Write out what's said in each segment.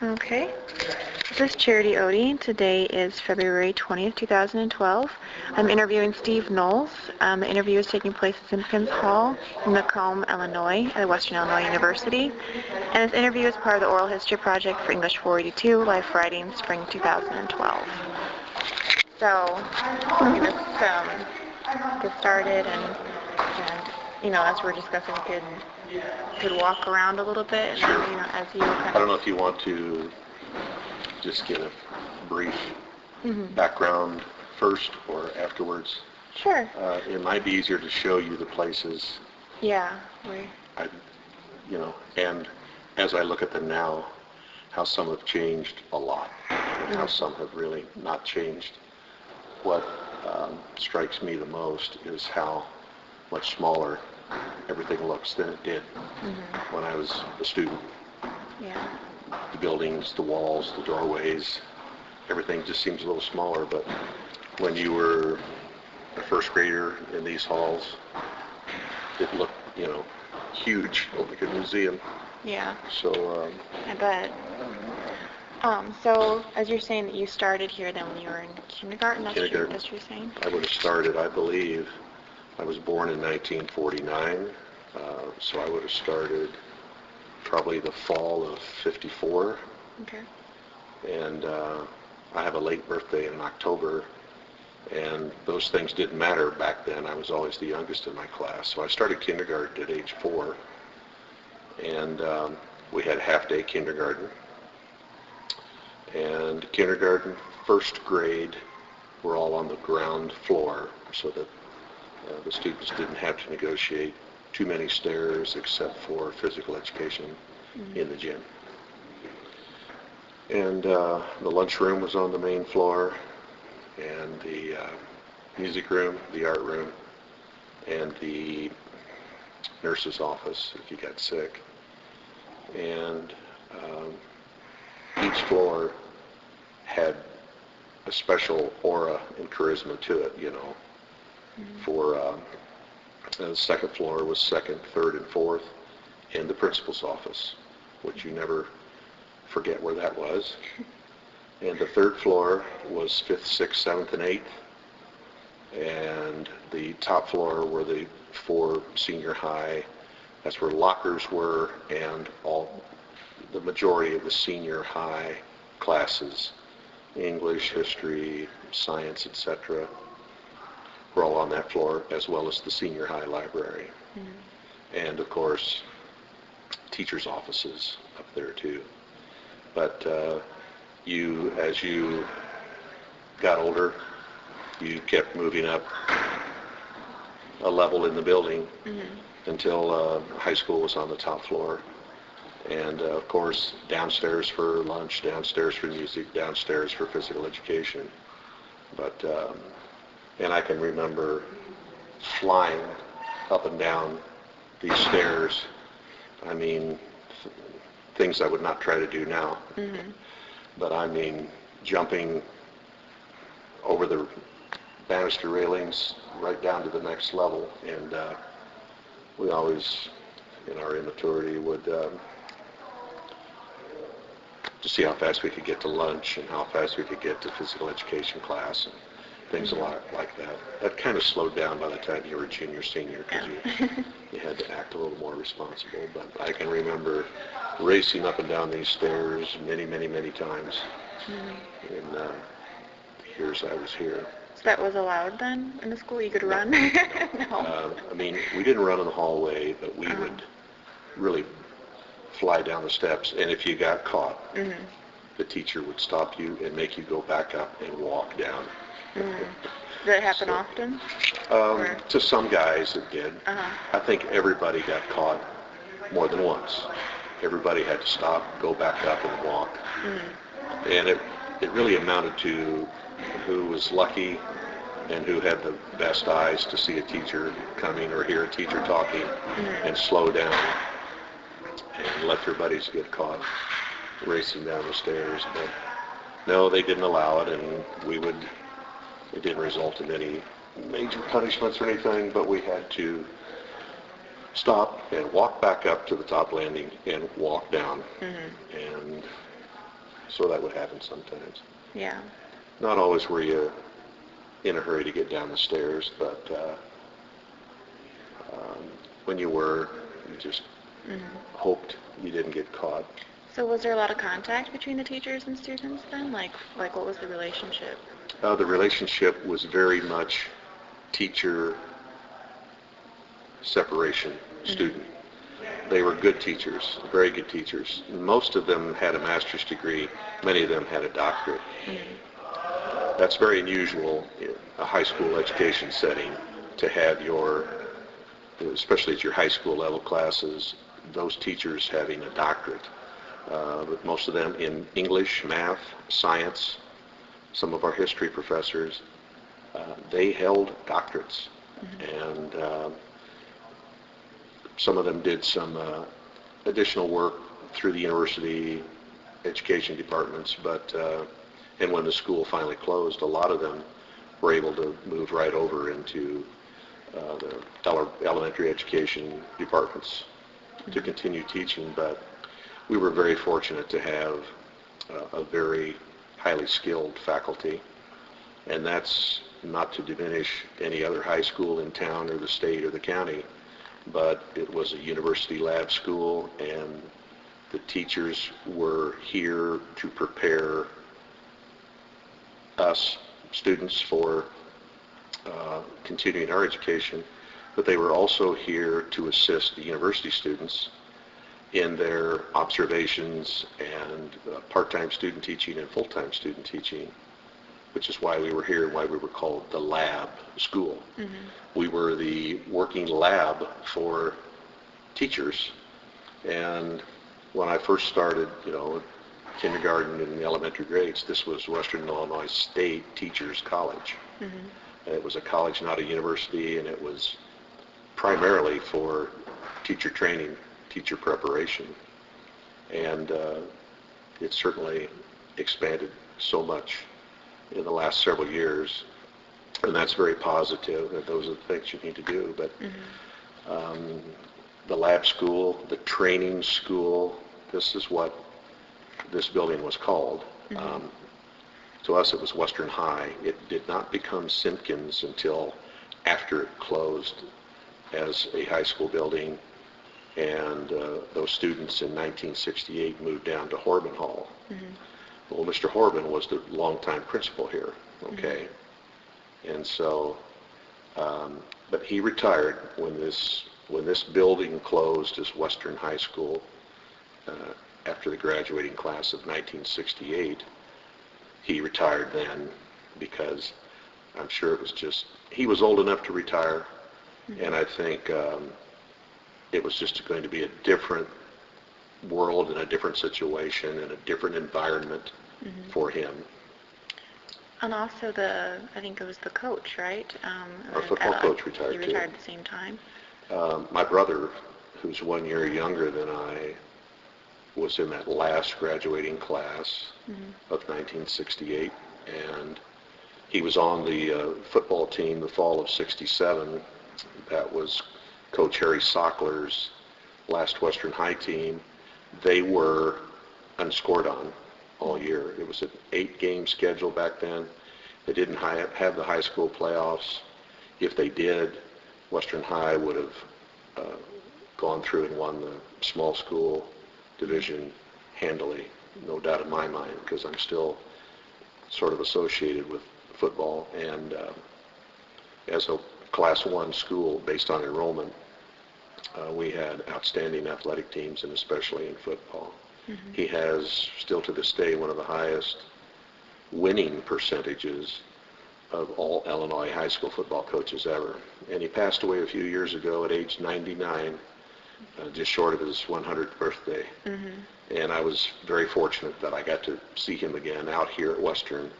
Okay. This is Charity Otte. Today is February 20th, 2012. I'm interviewing Steve Knowles. The interview is taking place at Simpkins Hall in Macomb, Illinois, at Western Illinois University. And this interview is part of the Oral History Project for English 482, live Friday in spring 2012. So, let's get started and as we're discussing, we could walk around a little bit, and then, as you I don't know if you want to just get a brief background first or afterwards. Sure. It might be easier to show you the places. Yeah. And as I look at them now, how some have changed a lot, and how some have really not changed. What strikes me the most is how much smaller everything looks than it did when I was a student. Yeah. The buildings, the walls, the doorways, everything just seems a little smaller, but when you were a first grader in these halls, it looked, huge, like a museum. Yeah. So, I bet. So, as you're saying that you started here then when you were in kindergarten, that's what you're saying? I would have started, I believe, I was born in 1949, so I would have started probably the fall of 54. Okay. And I have a late birthday in October, and those things didn't matter back then. I was always the youngest in my class. So I started kindergarten at age 4, and we had half-day kindergarten. And kindergarten, first grade, were all on the ground floor, so that the students didn't have to negotiate too many stairs except for physical education in the gym. And the lunchroom was on the main floor, and the music room, the art room, and the nurse's office if you got sick. And each floor had a special aura and charisma to it, For the second floor was second, third, and fourth, and the principal's office, which you never forget where that was. And the third floor was fifth, sixth, seventh, and eighth. And the top floor were the 4 senior high. That's where lockers were, and the majority of the senior high classes, English, history, science, etc., were all on that floor, as well as the senior high library. And of course, teachers' offices up there too. But as you got older, you kept moving up a level in the building until high school was on the top floor. And of course, downstairs for lunch, downstairs for music, downstairs for physical education. But and I can remember flying up and down these stairs. I mean, things I would not try to do now. But I mean, jumping over the banister railings right down to the next level. And we always, in our immaturity, would to see how fast we could get to lunch and how fast we could get to physical education class and things a lot like that. That kind of slowed down by the time you were junior, senior, because you had to act a little more responsible. But I can remember racing up and down these stairs many, many, many times in the years I was here. So that was allowed then in the school? You could run? No. I mean, we didn't run in the hallway, but we would really fly down the steps, and if you got caught, the teacher would stop you and make you go back up and walk down. Did that happen often? To some guys it did. I think everybody got caught more than once. Everybody had to stop, go back up, and walk. And it really amounted to who was lucky and who had the best eyes to see a teacher coming or hear a teacher talking and slow down and let their buddies get caught racing down the stairs. But no, they didn't allow it, and it didn't result in any major punishments or anything, but we had to stop and walk back up to the top landing and walk down. And So that would happen sometimes. Yeah. Not always were you in a hurry to get down the stairs, but when you were, you just hoped you didn't get caught. So was there a lot of contact between the teachers and students then? Like what was the relationship? The relationship was very much teacher separation, student. They were good teachers, very good teachers. Most of them had a master's degree. Many of them had a doctorate. That's very unusual in a high school education setting to have especially at your high school level classes, those teachers having a doctorate. But most of them in English, math, science, some of our history professors, they held doctorates. And some of them did some additional work through the university education departments, and when the school finally closed, a lot of them were able to move right over into the elementary education departments to continue teaching. But we were very fortunate to have a very highly skilled faculty, and that's not to diminish any other high school in town or the state or the county, but it was a university lab school, and the teachers were here to prepare us students for continuing our education, but they were also here to assist the university students in their observations and part-time student teaching and full-time student teaching, which is why we were here and why we were called the lab school. We were the working lab for teachers. And when I first started, kindergarten and elementary grades, this was Western Illinois State Teachers College. It was a college, not a university, and it was primarily for teacher training, teacher preparation. And it certainly expanded so much in the last several years, and that's very positive, and those are the things you need to do. But the lab school, the training school, this is what this building was called. To us it was Western High. It did not become Simpkins until after it closed as a high school building, and those students in 1968 moved down to Horban Hall. Well, Mr. Horban was the longtime principal here, okay? And so, but he retired when this building closed as Western High School after the graduating class of 1968. He retired then because I'm sure it was just, he was old enough to retire, and I think it was just going to be a different world and a different situation and a different environment for him. And also I think it was the coach, right? Our football coach retired too. He retired at the same time. My brother, who's 1 year younger than I, was in that last graduating class of 1968, and he was on the football team the fall of '67. That was Coach Harry Sockler's last Western High team. They were unscored on all year. It was an 8-game schedule back then. They didn't have the high school playoffs. If they did, Western High would have gone through and won the small school division handily, no doubt in my mind, because I'm still sort of associated with football. And as a Class 1 school based on enrollment, we had outstanding athletic teams, and especially in football. He has, still to this day, one of the highest winning percentages of all Illinois high school football coaches ever. And he passed away a few years ago at age 99, just short of his 100th birthday. And I was very fortunate that I got to see him again out here at Western.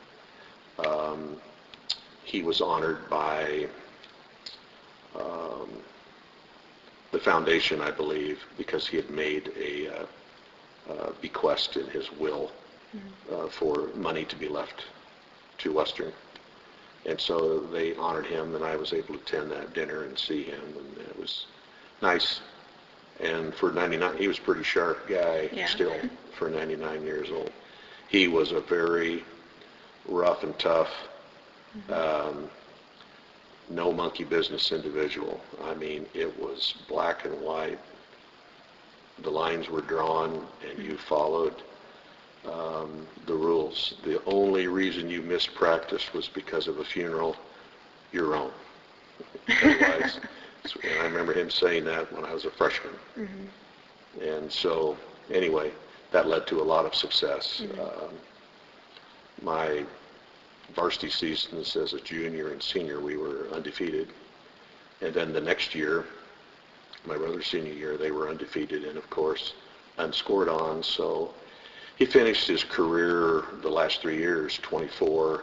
He was honored by the foundation, I believe, because he had made a bequest in his will for money to be left to Western. And so they honored him, and I was able to attend that dinner and see him, and it was nice. And for 99, he was a pretty sharp guy still for 99 years old. He was a very rough and tough, no monkey business individual. I mean, it was black and white. The lines were drawn, and you followed the rules. The only reason you missed practice was because of a funeral, your own. Otherwise, and I remember him saying that when I was a freshman. And so, anyway, that led to a lot of success. My varsity seasons as a junior and senior, we were undefeated. And then the next year, my brother's senior year, they were undefeated and, of course, unscored on. So he finished his career the last 3 years, 24-0,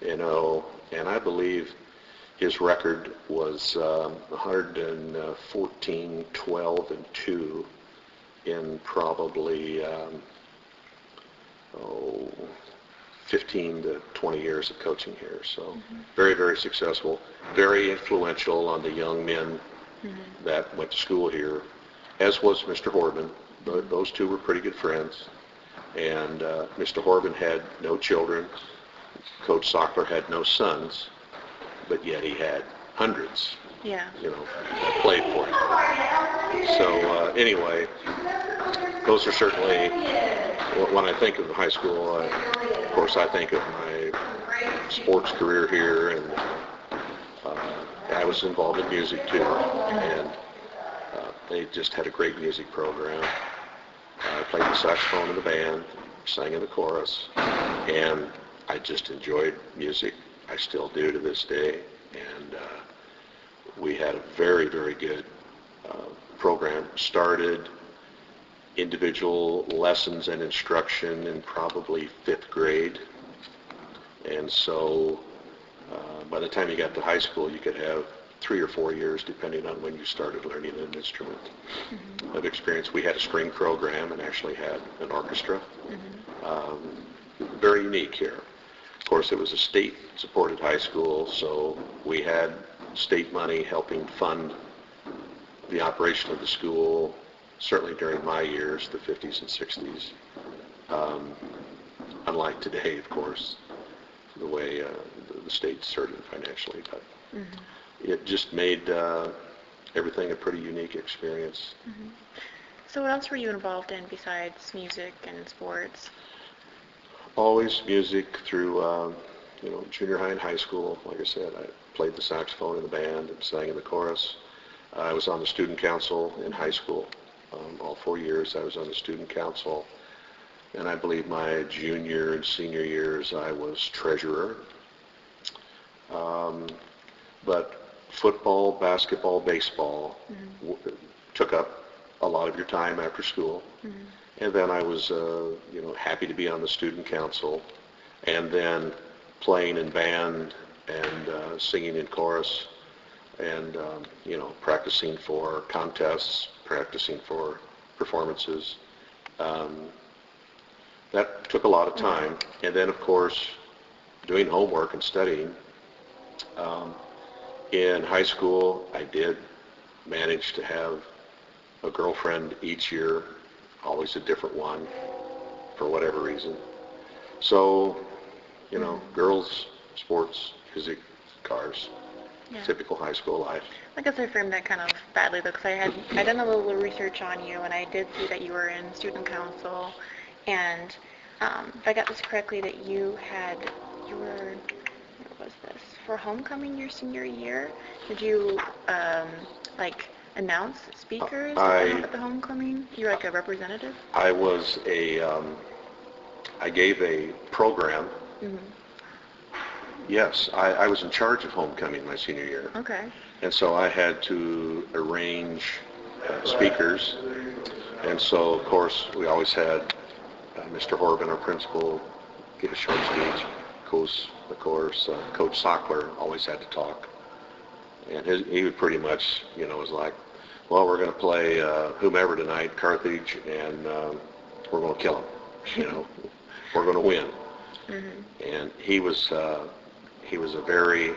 and I believe his record was 114, 12, and 2 in probably 15 to 20 years of coaching here. So very, very successful, very influential on the young men that went to school here, as was Mr. Horban. Those two were pretty good friends. And Mr. Horban had no children. Coach Sockler had no sons, but yet he had hundreds, that played for him. So anyway, those are certainly, when I think of high school, of course I think of my sports career here, and I was involved in music too, and they just had a great music program. I played the saxophone in the band, sang in the chorus, and I just enjoyed music. I still do to this day, and we had a very, very good program. Started individual lessons and instruction in probably 5th grade, and so by the time you got to high school, you could have 3 or 4 years, depending on when you started learning an instrument, of experience. We had a string program and actually had an orchestra. Very unique here. Of course, it was a state-supported high school, so we had state money helping fund the operation of the school, certainly during my years, the 50s and 60s. Unlike today, of course, the way the state's hurting financially, but it just made everything a pretty unique experience. So what else were you involved in besides music and sports? Always music through, junior high and high school. Like I said, I played the saxophone in the band and sang in the chorus. I was on the student council in high school. All 4 years I was on the student council. And I believe my junior and senior years I was treasurer. But football, basketball, baseball took up a lot of your time after school. And then I was, happy to be on the student council, and then playing in band and singing in chorus, and practicing for contests, practicing for performances. That took a lot of time. And then, of course, doing homework and studying. In high school, I did manage to have a girlfriend each year, always a different one, for whatever reason. So, girls, sports, music, cars, typical high school life. I guess I framed that kind of badly, though, because I done a little research on you, and I did see that you were in student council, and if I got this correctly, that you were, what was this, for homecoming your senior year? Did you, announce speakers at the homecoming? You were like a representative? I was I gave a program. Yes, I was in charge of homecoming my senior year. Okay. And so I had to arrange speakers. And so, of course, we always had Mr. Horban, our principal, give a short speech. Of course, Coach Sockler always had to talk. And he would pretty much, was like, well, we're going to play whomever tonight, Carthage, and we're going to kill them. We're going to win. And he was a very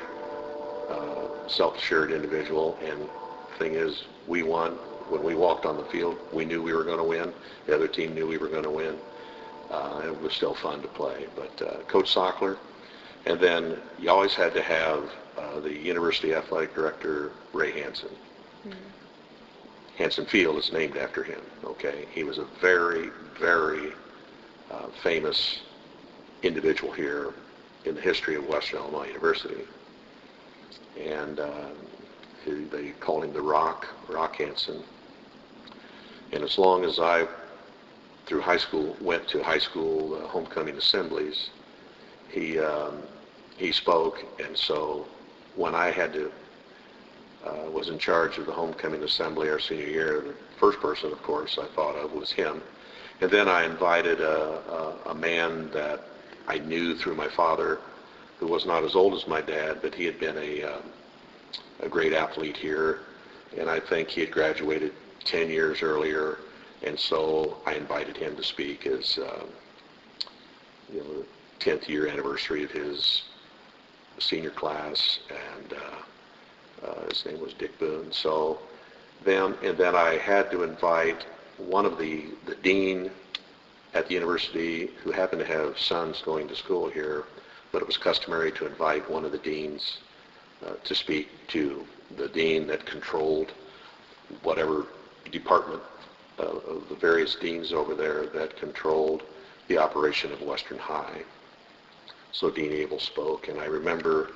self-assured individual. And the thing is, we won. When we walked on the field, we knew we were going to win. The other team knew we were going to win. it was still fun to play. But Coach Sockler, and then you always had to have the University Athletic Director, Ray Hansen. Hansen Field is named after him, okay? He was a very, very famous individual here in the history of Western Illinois University. And they called him the Rock Hansen. And as long as I, through high school, went to high school homecoming assemblies, he spoke. And so when I was in charge of the homecoming assembly our senior year, the first person, of course, I thought of was him. And then I invited a man that I knew through my father, who was not as old as my dad, but he had been a great athlete here, and I think he had graduated 10 years earlier, and so I invited him to speak as the 10th year anniversary of his senior class, and his name was Dick Boone. So then I had to invite one of the dean at the university who happened to have sons going to school here, but it was customary to invite one of the deans to speak to the dean that controlled whatever department of the various deans over there that controlled the operation of Western High. So Dean Abel spoke, and I remember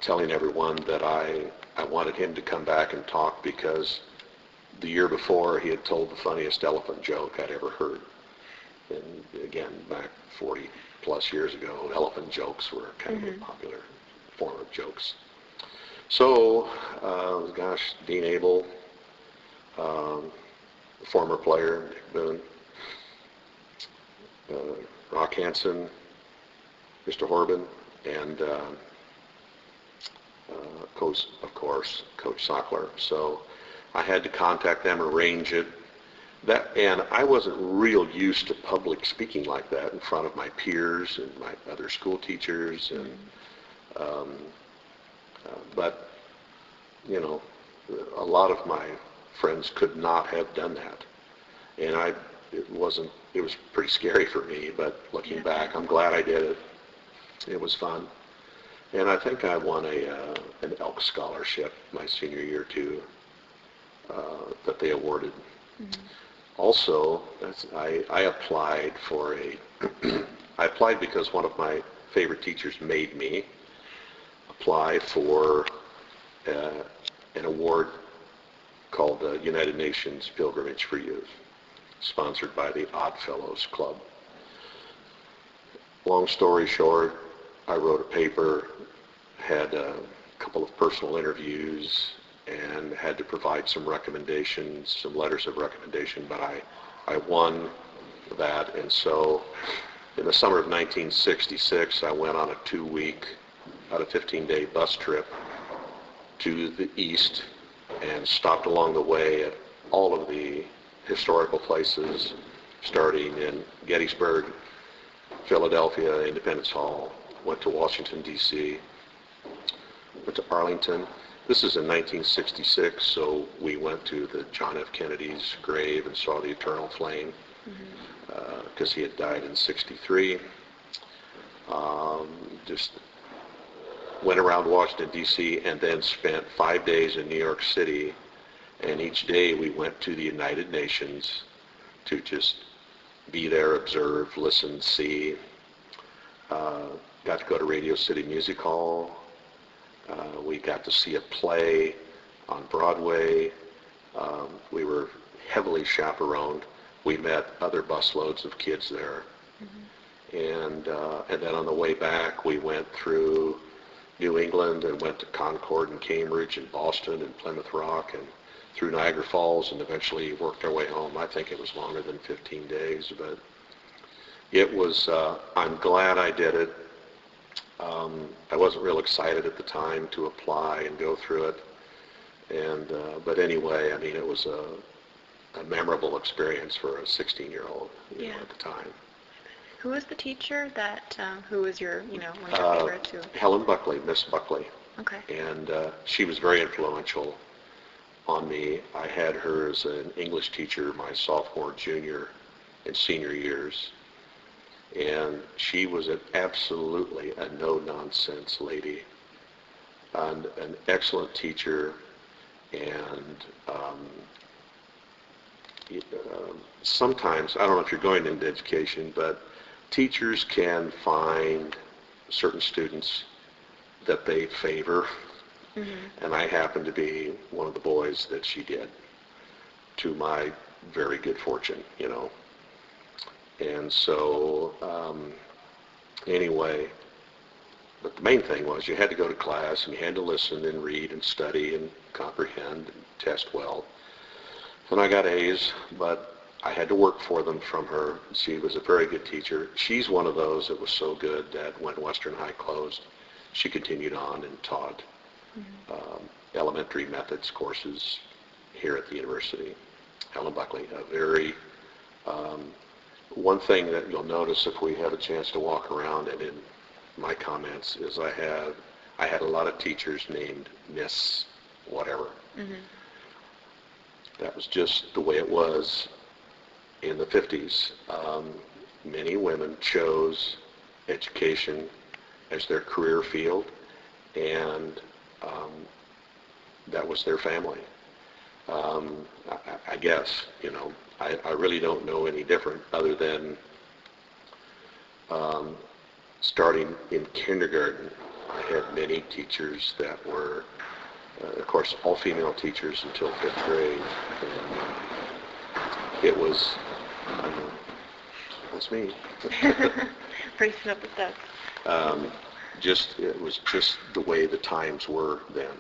telling everyone that I wanted him to come back and talk because the year before he had told the funniest elephant joke I'd ever heard. And again, back 40 plus years ago, elephant jokes were kind of a popular form of jokes. So, gosh, Dean Abel, former player, Dick Boone, Rock Hansen, Mr. Horban, and Coach, of course, Coach Sockler. So I had to contact them, arrange it. And I wasn't real used to public speaking like that in front of my peers and my other school teachers. And but a lot of my friends could not have done that, and it was pretty scary for me. But looking back, I'm glad I did it. It was fun. And I think I won an Elk Scholarship my senior year too, that they awarded. Also, I applied for I applied because one of my favorite teachers made me apply for an award called the United Nations Pilgrimage for Youth, sponsored by the Odd Fellows Club. Long story short, I wrote a paper, had a couple of personal interviews, and had to provide some recommendations, some letters of recommendation, but I won that. And so in the summer of 1966, I went on a 2-week, about a 15-day bus trip to the east and stopped along the way at all of the historical places, starting in Gettysburg, Philadelphia, Independence Hall, went to Washington, D.C., went to Arlington. This is in 1966, so we went to the John F. Kennedy's grave and saw the eternal flame, because he had died in 63. Just went around Washington, D.C., and then spent 5 days in New York City, and each day we went to the United Nations to just be there, observe, listen, see. Got to go to Radio City Music Hall. We got to see a play on Broadway. We were heavily chaperoned. We met other busloads of kids there. And then on the way back, we went through New England and went to Concord and Cambridge and Boston and Plymouth Rock and through Niagara Falls, and eventually worked our way home. I think it was longer than 15 days, but it was, I'm glad I did it. I wasn't real excited at the time to apply and go through it, and but anyway, I mean, it was a memorable experience for a 16-year-old at the time. Who was the teacher that, who was your, one of your favorites? Helen Buckley, Miss Buckley. Okay. And she was very influential on me. I had her as an English teacher my sophomore, junior, and senior years. And she was absolutely a no-nonsense lady, and an excellent teacher, and sometimes, I don't know if you're going into education, but teachers can find certain students that they favor, and I happen to be one of the boys that she did, to my very good fortune, And so, anyway, but the main thing was you had to go to class and you had to listen and read and study and comprehend and test well. And I got A's, but I had to work for them from her. She was a very good teacher. She's one of those that was so good that when Western High closed, she continued on and taught elementary methods courses here at the university. Helen Buckley, a very, one thing that you'll notice if we have a chance to walk around and in my comments is I had a lot of teachers named Miss whatever. That was just the way it was in the 50s. Many women chose education as their career field, and that was their family. I guess, I really don't know any different other than starting in kindergarten. I had many teachers that were, of course, all female teachers until 5th grade. And it was, that's me. Bracing up with that. It was just the way the times were then.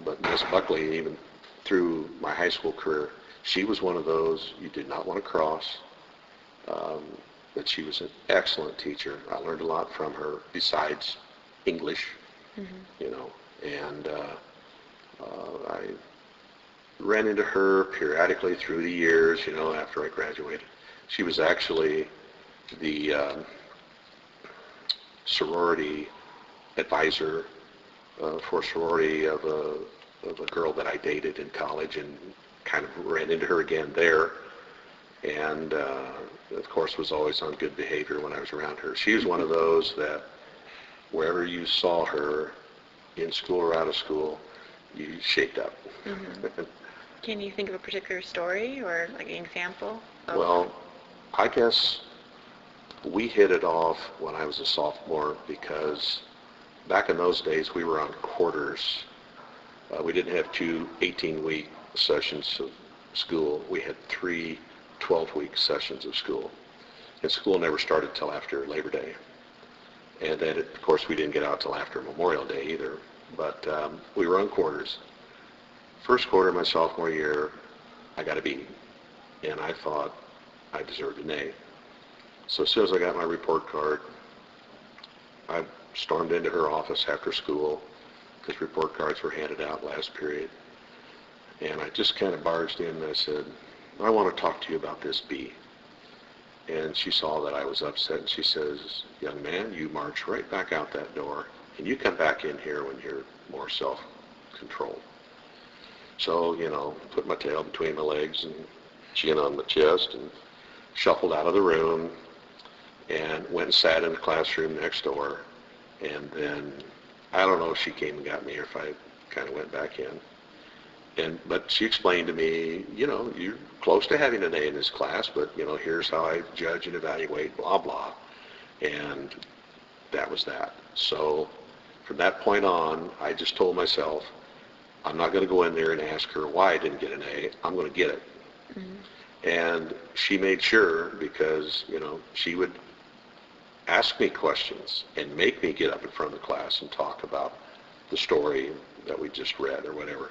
But Miss Buckley, even through my high school career, she was one of those you did not want to cross. But she was an excellent teacher. I learned a lot from her besides English, and I ran into her periodically through the years, after I graduated. She was actually the sorority advisor for a sorority of a girl that I dated in college, and kind of ran into her again there, and of course was always on good behavior when I was around her. She was one of those that wherever you saw her, in school or out of school, you shaped up. Can you think of a particular story or like an example? Well, I guess we hit it off when I was a sophomore, because back in those days we were on quarters. We didn't have two 18-week sessions of school. We had 3 12-week sessions of school. And school never started till after Labor Day. And then, of course, we didn't get out till after Memorial Day either. But we were on quarters. First quarter of my sophomore year, I got a B. And I thought I deserved an A. So as soon as I got my report card, I stormed into her office after school, because report cards were handed out last period. And I just kind of barged in and I said, I want to talk to you about this B. And she saw that I was upset, and she says, young man, you march right back out that door, and you come back in here when you're more self-controlled. So, put my tail between my legs and chin on my chest and shuffled out of the room and went and sat in the classroom next door. And then, I don't know if she came and got me or if I kind of went back in. But she explained to me, you're close to having an A in this class, but, here's how I judge and evaluate, blah, blah. And that was that. So from that point on, I just told myself, I'm not going to go in there and ask her why I didn't get an A. I'm going to get it. And she made sure, because, she would ask me questions and make me get up in front of the class and talk about the story that we just read or whatever.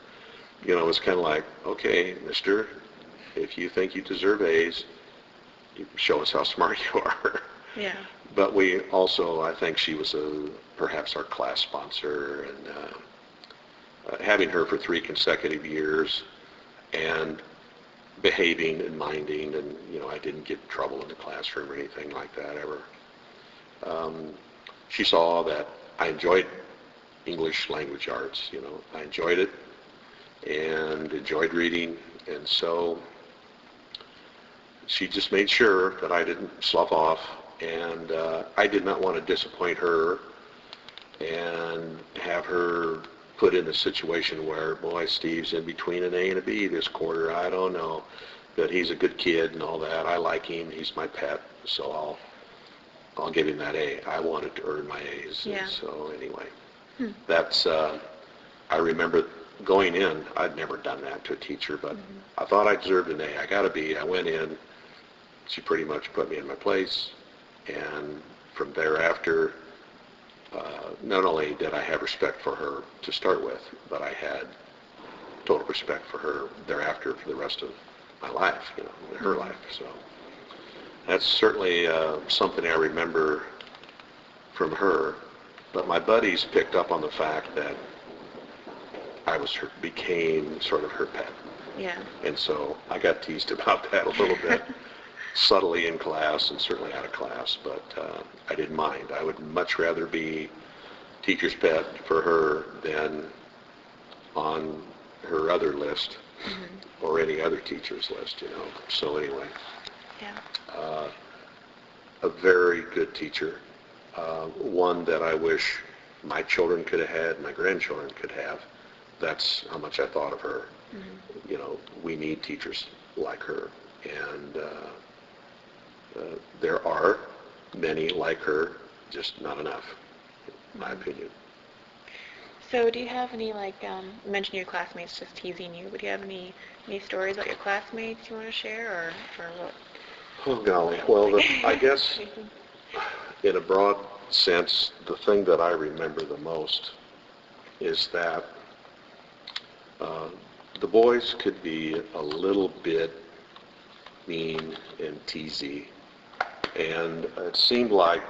It's kind of like, okay, mister, if you think you deserve A's, you show us how smart you are. Yeah. But we also, I think she was perhaps our class sponsor, and having her for 3 consecutive years and behaving and minding, and, I didn't get in trouble in the classroom or anything like that ever. She saw that I enjoyed English language arts, I enjoyed it and enjoyed reading, and so she just made sure that I didn't slough off And I did not want to disappoint her and have her put in a situation where, boy, Steve's in between an A and a B this quarter. I don't know. But he's a good kid and all that. I like him. He's my pet. So I'll give him that A. I wanted to earn my A's. Yeah. And so anyway, that's, I remember going in, I'd never done that to a teacher, but I thought I deserved an A. I got a B. I went in. She pretty much put me in my place. And from thereafter, not only did I have respect for her to start with, but I had total respect for her thereafter for the rest of my life, her life. So that's certainly something I remember from her. But my buddies picked up on the fact that I became sort of her pet. Yeah. And so I got teased about that a little bit, subtly in class and certainly out of class, but I didn't mind. I would much rather be teacher's pet for her than on her other list or any other teacher's list, So anyway, a very good teacher, one that I wish my children could have had, my grandchildren could have. That's how much I thought of her. We need teachers like her, and there are many like her, just not enough, in my opinion. So do you have any, you mentioned your classmates just teasing you, but do you have any stories about your classmates you want to share, or what? Oh, golly. Well, I guess in a broad sense, the thing that I remember the most is that the boys could be a little bit mean and teasy, and it seemed like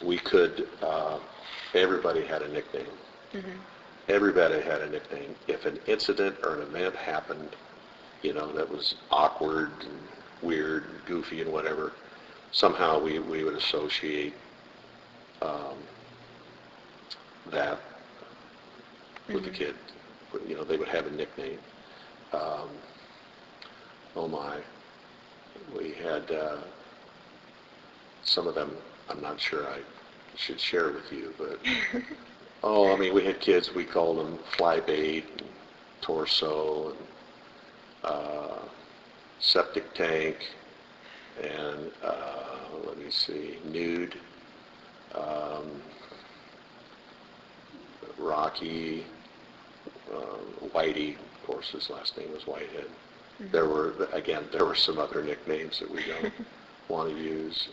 we could, everybody had a nickname. Everybody had a nickname. If an incident or an event happened, that was awkward and weird and goofy and whatever, somehow we would associate that with the kid. They would have a nickname. Oh my. We had some of them, I'm not sure I should share with you, but we had kids, we called them fly bait and torso and septic tank and let me see, nude, Rocky, Whitey, of course his last name was Whitehead. There were some other nicknames that we don't want to use.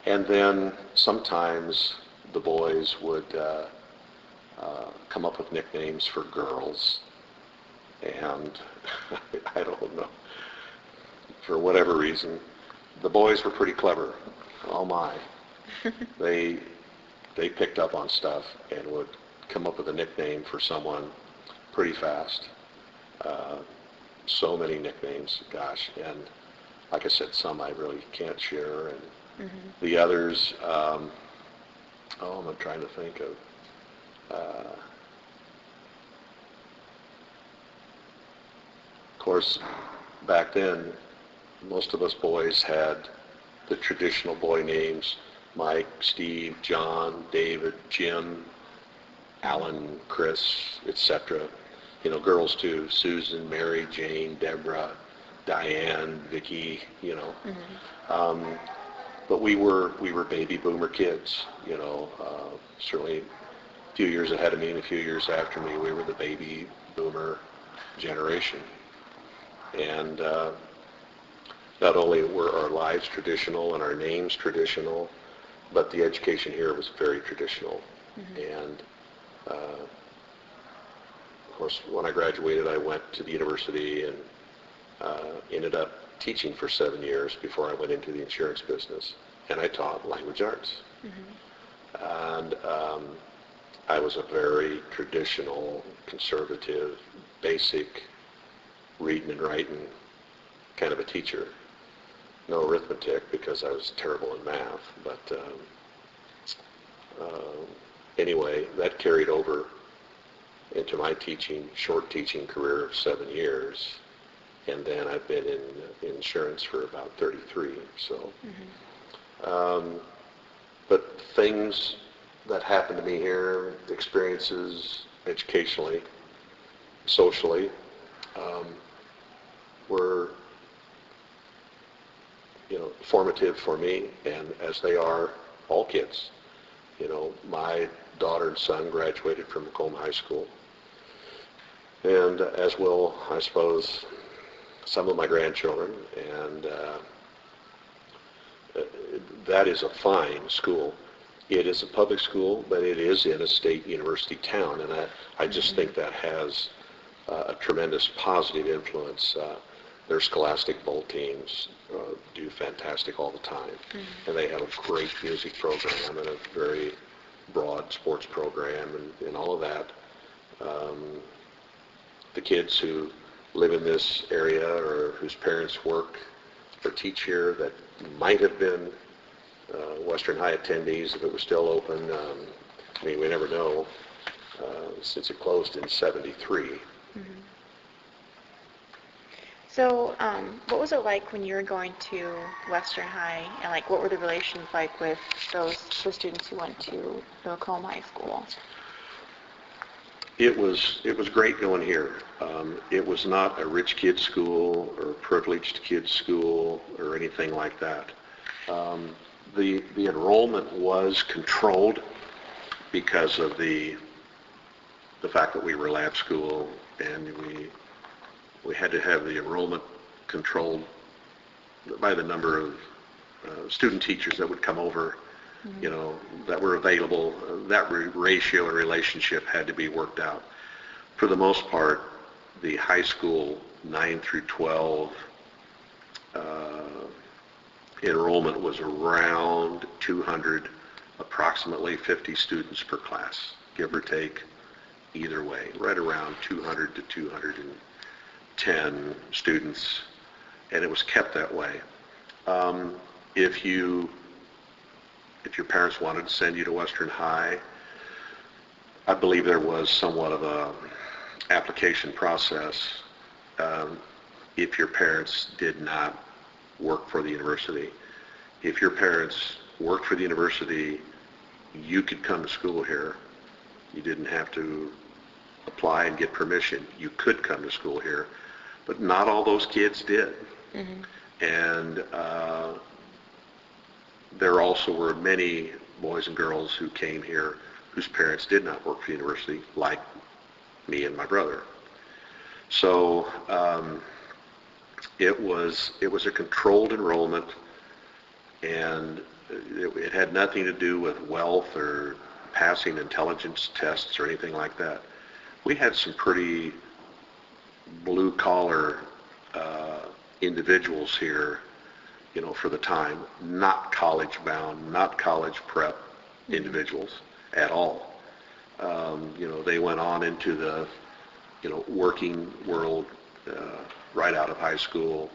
And then sometimes the boys would come up with nicknames for girls. And I don't know, for whatever reason, the boys were pretty clever. Oh my. They picked up on stuff and would come up with a nickname for someone pretty fast. So many nicknames, gosh, and like I said, some I really can't share, and the others, I'm trying to think of course, back then, most of us boys had the traditional boy names: Mike, Steve, John, David, Jim, Alan, Chris, etc. Girls too: Susan, Mary, Jane, Deborah, Diane, Vicki. But we were baby boomer kids. Certainly a few years ahead of me and a few years after me, we were the baby boomer generation. And not only were our lives traditional and our names traditional, but the education here was very traditional. And of course, when I graduated, I went to the university and ended up teaching for 7 years before I went into the insurance business. And I taught language arts. And I was a very traditional, conservative, basic, reading and writing kind of a teacher. No arithmetic because I was terrible in math, but anyway, that carried over into my short teaching career of 7 years. and then I've been in insurance for about 33. So, but things that happened to me here, experiences educationally, socially, were, formative for me, and as they are all kids. My daughter and son graduated from Macomb High School, and as will, I suppose, some of my grandchildren, and that is a fine school. It is a public school, but it is in a state university town, and I just think that has a tremendous positive influence. Their Scholastic Bowl teams do fantastic all the time, and they have a great music program and a very broad sports program and all of that. The kids who live in this area or whose parents work or teach here that might have been Western High attendees if it was still open, we never know, since it closed in '73. So, what was it like when you were going to Western High, and what were the relations like with the students who went to the Macomb High School? It was great going here. It was not a rich kid's school or a privileged kid's school or anything like that. The enrollment was controlled because of the fact that we were a lab school, and we had to have the enrollment controlled by the number of student teachers that would come over, that were available. That ratio and relationship had to be worked out. For the most part, the high school 9 through 12 enrollment was around 200, approximately 50 students per class, give or take, either way, right around 200 to 210 students, and it was kept that way. If your parents wanted to send you to Western High, I believe there was somewhat of a application process. If your parents did not work for the university, if your parents worked for the university, you could come to school here. You didn't have to apply and get permission. You could come to school here, but not all those kids did. And there also were many boys and girls who came here whose parents did not work for the university, like me and my brother. So it was a controlled enrollment, and it had nothing to do with wealth or passing intelligence tests or anything like that. We had some pretty blue-collar individuals here, for the time, not college-bound, not college prep individuals at all. They went on into the, working world right out of high school,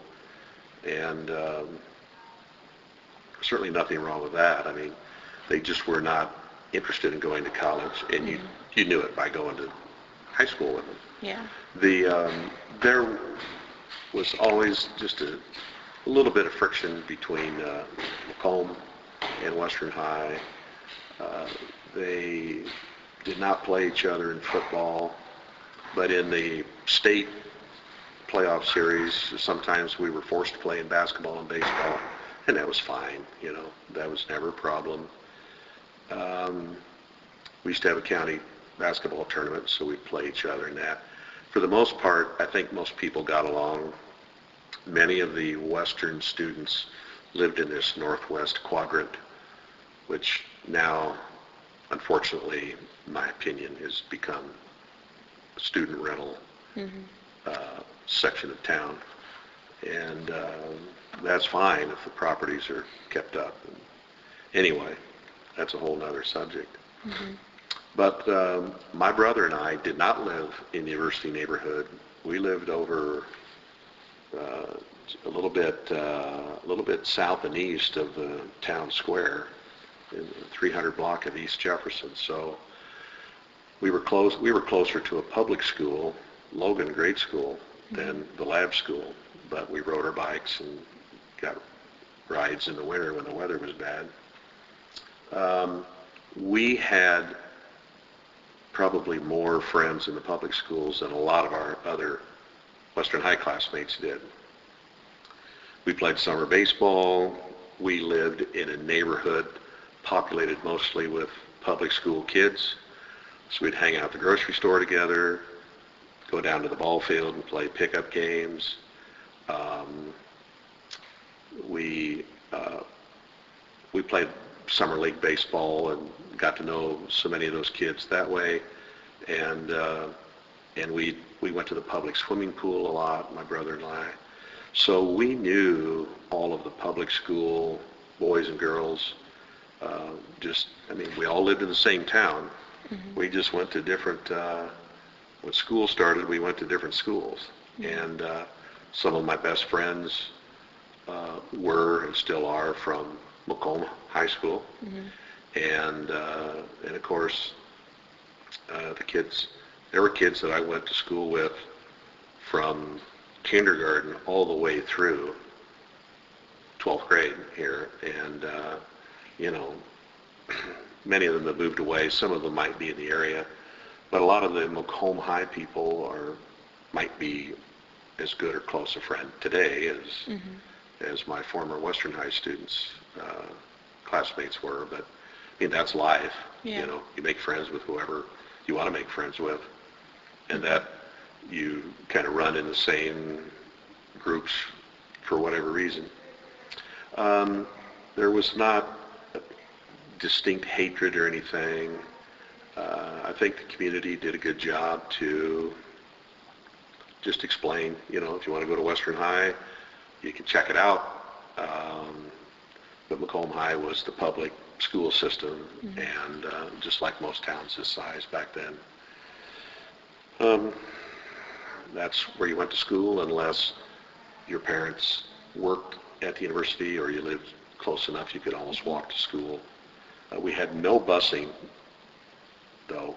and certainly nothing wrong with that. They just were not interested in going to college, and you knew it by going to high school with them. Yeah. There was always just a little bit of friction between Macomb and Western High. They did not play each other in football, but in the state playoff series, sometimes we were forced to play in basketball and baseball, and that was fine. That was never a problem. We used to have a county basketball tournament, so we'd play each other in that. For the most part, I think most people got along. Many of the Western students lived in this northwest quadrant, which now, unfortunately, in my opinion, has become a student rental section of town. And that's fine if the properties are kept up. Anyway, that's a whole nother subject. But my brother and I did not live in the university neighborhood. We lived over a little bit south and east of the town square, in the 300 block of East Jefferson. So we were closer to a public school, Logan Grade School, than the lab school, but we rode our bikes and got rides in the winter when the weather was bad. We had probably more friends in the public schools than a lot of our other Western High classmates did. We played summer baseball. We lived in a neighborhood populated mostly with public school kids. So we'd hang out at the grocery store together, go down to the ball field and play pickup games. We played summer league baseball and got to know so many of those kids that way. And we went to the public swimming pool a lot, my brother and I. So we knew all of the public school boys and girls. We all lived in the same town. Mm-hmm. We just went to different, when school started, we went to different schools. Mm-hmm. And some of my best friends were and still are from Macomb High School. Mm-hmm. And of course, there were kids that I went to school with from kindergarten all the way through 12th grade here. And, many of them have moved away. Some of them might be in the area. But a lot of the Macomb High people might be as good or close a friend today as my former Western High students, classmates were. But that's life. Yeah. You make friends with whoever you want to make friends with, and that you kind of run in the same groups for whatever reason. There was not distinct hatred or anything. I think the community did a good job to just explain, if you want to go to Western High, you can check it out. But Macomb High was the public school system, mm-hmm. and just like most towns this size back then. That's where you went to school unless your parents worked at the university or you lived close enough you could almost walk to school. We had no busing, though,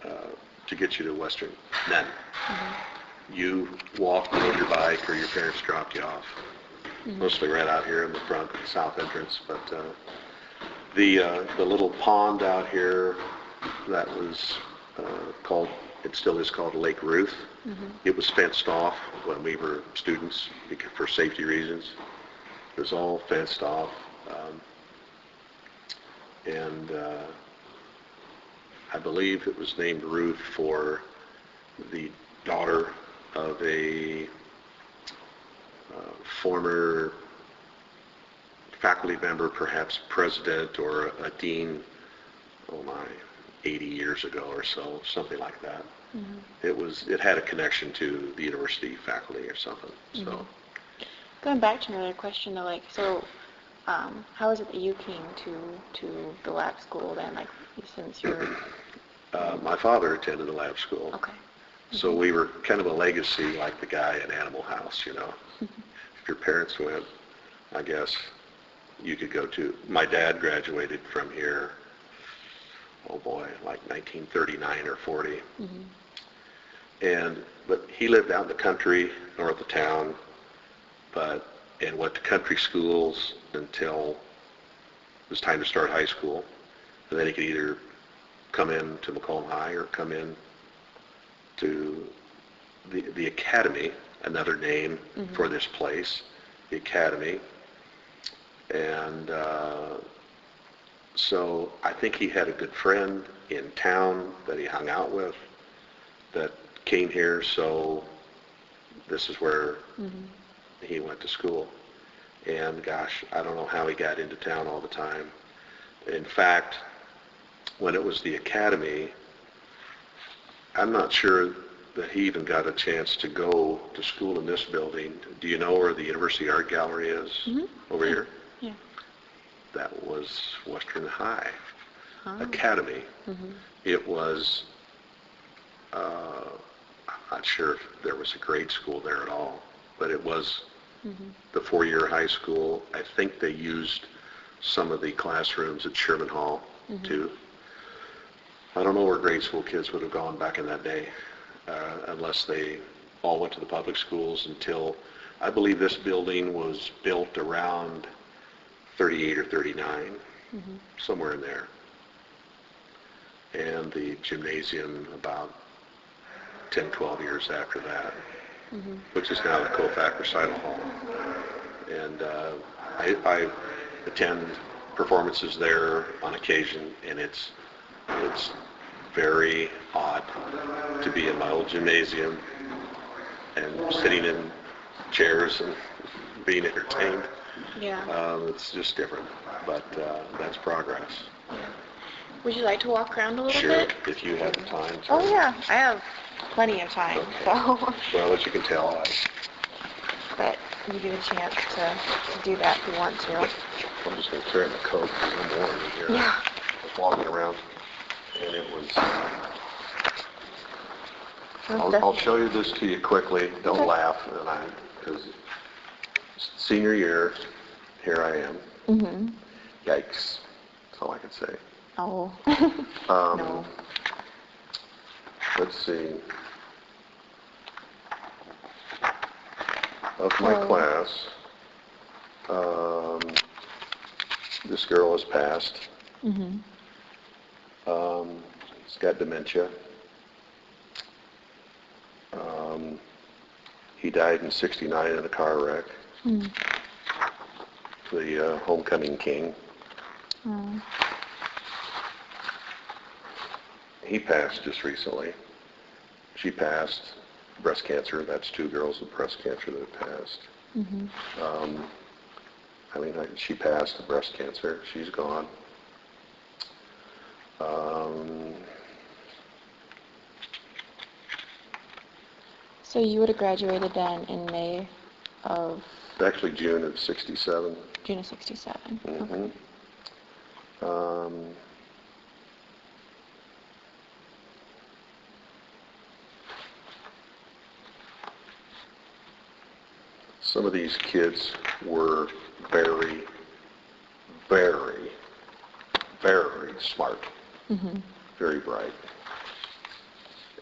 to get you to Western. None. Mm-hmm. You walked, rode your bike, or your parents dropped you off. Mm-hmm. Mostly right out here in the front, south entrance. But the little pond out here that was called, it still is called Lake Ruth. Mm-hmm. It was fenced off when we were students for safety reasons. It was all fenced off. And I believe it was named Ruth for the daughter of a former faculty member, perhaps president or a dean, 80 years ago or so, something like that. Mm-hmm. It had a connection to the university faculty or something. Mm-hmm. So, going back to another question though, how is it that you came to the lab school then, since you're... my father attended the lab school. Okay. Mm-hmm. So we were kind of a legacy like the guy in Animal House, Mm-hmm. If your parents went, I guess you could go too. My dad graduated from here, like 1939 or 40. Mm-hmm. But he lived out in the country, north of town, and went to country schools until it was time to start high school. And then he could either come in to Macomb High or come in to the Academy, another name mm-hmm. for this place, the Academy. And so I think he had a good friend in town that he hung out with that came here, so this is where mm-hmm. he went to school. And gosh, I don't know how he got into town all the time. In fact, when it was the Academy, I'm not sure that he even got a chance to go to school in this building. Do you know where the University Art Gallery is? Mm-hmm. Over here? Yeah. That was Western High Academy. Mm-hmm. It was, I'm not sure if there was a grade school there at all, but it was mm-hmm. the four-year high school. I think they used some of the classrooms at Sherman Hall mm-hmm. too. I don't know where grade school kids would have gone back in that day, unless they all went to the public schools until, I believe this building was built around 38 or 39, somewhere in there. And the gymnasium about 10, 12 years after that, which is now the Kofax Recital Hall. And I attend performances there on occasion, and it's very odd to be in my old gymnasium and sitting in chairs and being entertained. Yeah. It's just different, but that's progress. Would you like to walk around a little Sure, bit? if you have the time to. Oh yeah, I have plenty of time, Okay. so. Well, as you can tell, But you get a chance to do that if you want to. I'm just going to carry my coat because I'm warm in here. Yeah. I was walking around, and it was... I'll show you this to you quickly. Don't laugh, because senior year, here I am. Mm-hmm. Yikes. That's all I can say. Oh. No. Let's see. Of my class, this girl has passed. Mm-hmm. He's got dementia. He died in '69 in a car wreck. Mm. The homecoming king. Oh. He passed just recently. She passed breast cancer. That's 2 girls with breast cancer that have passed. Mm-hmm. She passed breast cancer. She's gone. So you would have graduated then in May of... Actually, June of '67. June of 67. Mm-hmm. Okay. Some of these kids were very, very, very smart, very bright.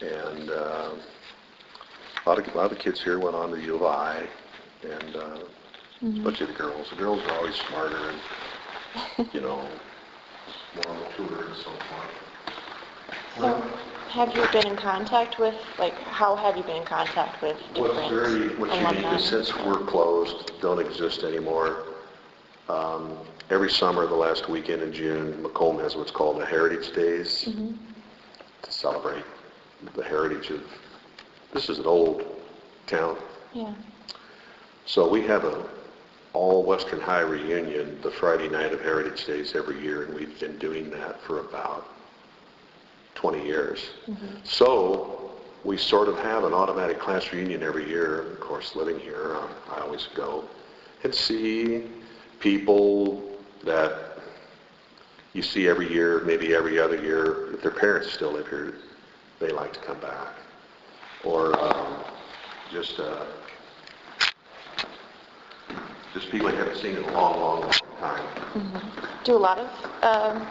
And a lot of the kids here went on to U of I, and especially the girls. The girls were always smarter and, more mature and so forth. So have you been in contact with, how have you been in contact with different What's unique alumni? is since we're closed, don't exist anymore, every summer, the last weekend in June, Macomb has what's called the Heritage Days to celebrate the heritage of, this is an old town. Yeah. So we have a all Western High reunion the Friday night of Heritage Days every year, and we've been doing that for about 20 years. So we sort of have an automatic class reunion every year. Of course, living here, I always go and see people that you see every year, maybe every other year. If their parents still live here, they like to come back. Or just people you haven't seen in a long, long time. Do a lot of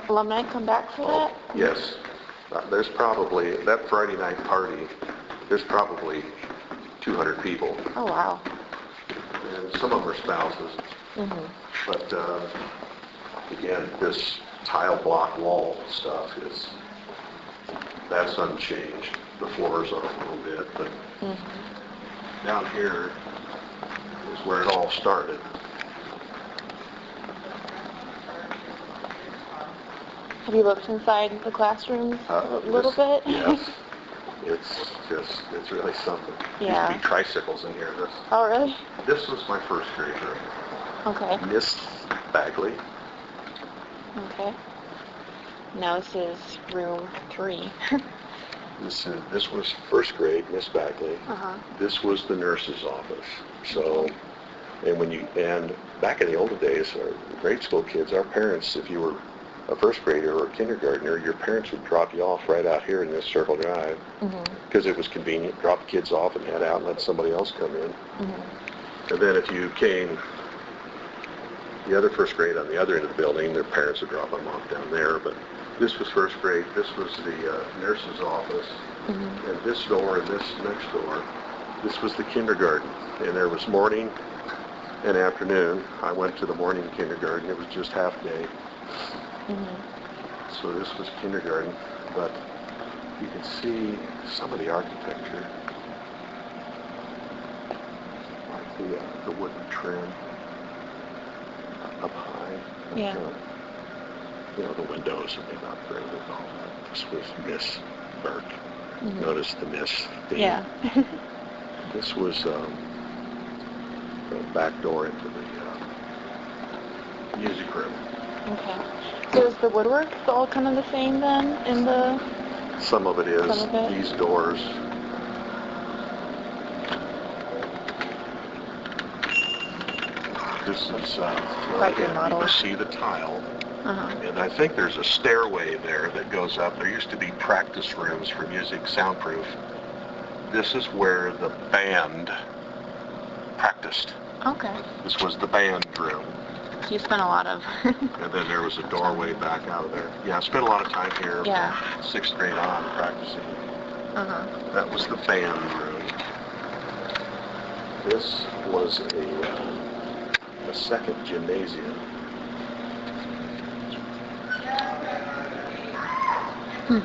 alumni come back for that? Yes. There's probably, that Friday night party, there's probably 200 people. Oh, wow. And some of them are spouses. But, again, this tile block wall stuff that's unchanged. The floors are a little bit, but down here is where it all started. Have you looked inside the classrooms a little bit? Yes. It's really something. Yeah. There used to be tricycles in here. Oh, really? This was my first grade room. Okay. Miss Bagley. Okay. Now this is room 3. This was first grade, Miss Bagley. This was the nurse's office. So, and back in the older days, our grade school kids, our parents, if you were a first grader or a kindergartner, your parents would drop you off right out here in this circle drive because it was convenient. Drop the kids off and head out and let somebody else come in. And then if you came the other first grade on the other end of the building, their parents would drop them off down there. But this was first grade. This was the nurse's office. And this door and this next door This was the kindergarten, and there was morning and afternoon. I went to the morning kindergarten. It was just half day. So this was kindergarten, but you can see some of the architecture, like the wooden trim up high. Yeah. The windows are not very good. This was Miss Burke. Notice the Miss theme. Yeah. This was the back door into the music room. Okay. So is the woodwork all kind of the same then in the... Some of it is. Some of it? These doors. This is Quite you remodeled. can see the tile. And I think there's a stairway there that goes up. There used to be practice rooms for music, soundproof. This is where the band practiced. Okay. This was the band room. So you spent a lot of... And then there was a doorway back out of there. Yeah, I spent a lot of time here Yeah. from 6th grade on practicing. That was the band room. This was a second gymnasium.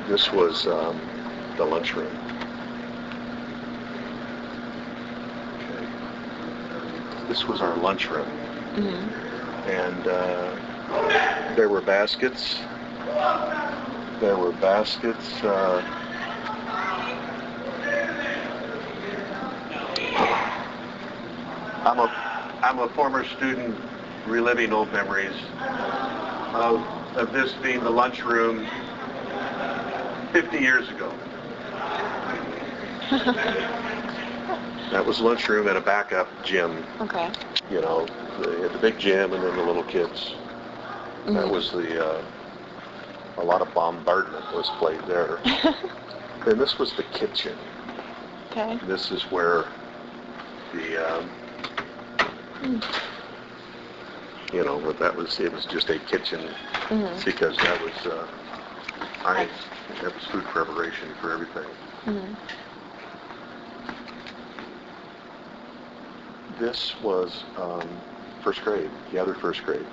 This was the lunchroom. Okay. This was our lunchroom. And there were baskets. I'm a former student reliving old memories of this being the lunchroom 50 years ago. That was lunchroom at a backup gym. Okay. You know, the big gym and then the little kids. That was a lot of bombardment was played there. Then this was the kitchen. Okay. This is where the, it was just a kitchen because that was, that was food preparation for everything. This was first grade, the other first grade.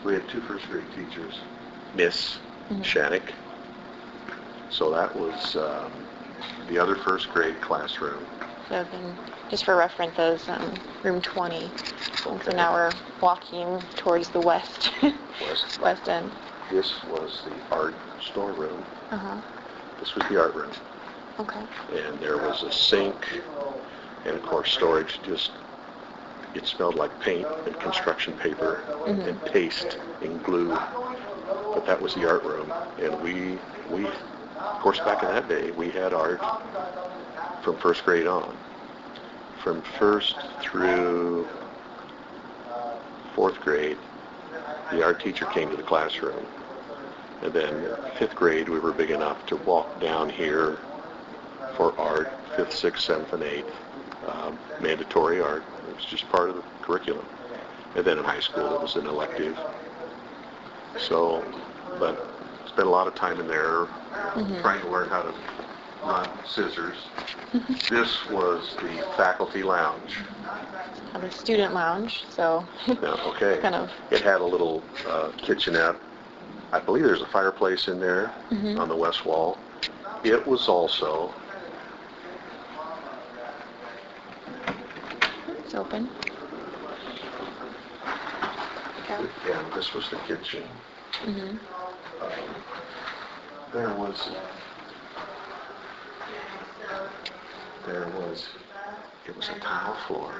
We had two first grade teachers, Miss Shannick. So that was the other first grade classroom. So then, just for reference, those room 20. So now we're walking towards the west end. This was the art storeroom. This was the art room. Okay. And there was a sink, and of course storage. It smelled like paint and construction paper and paste and glue. But that was the art room, and we of course back in that day we had art from first grade on. From first through fourth grade, the art teacher came to the classroom. And then fifth grade, we were big enough to walk down here for art, 5th, 6th, 7th, and 8th, mandatory art. It was just part of the curriculum. And then in high school, it was an elective. So, but spent a lot of time in there trying to learn how to run scissors. This was the faculty lounge. The student lounge, so Okay. kind of. It had a little kitchenette. I believe there's a fireplace in there on the west wall. It was also... It's open. Okay. And this was the kitchen. It was a tile floor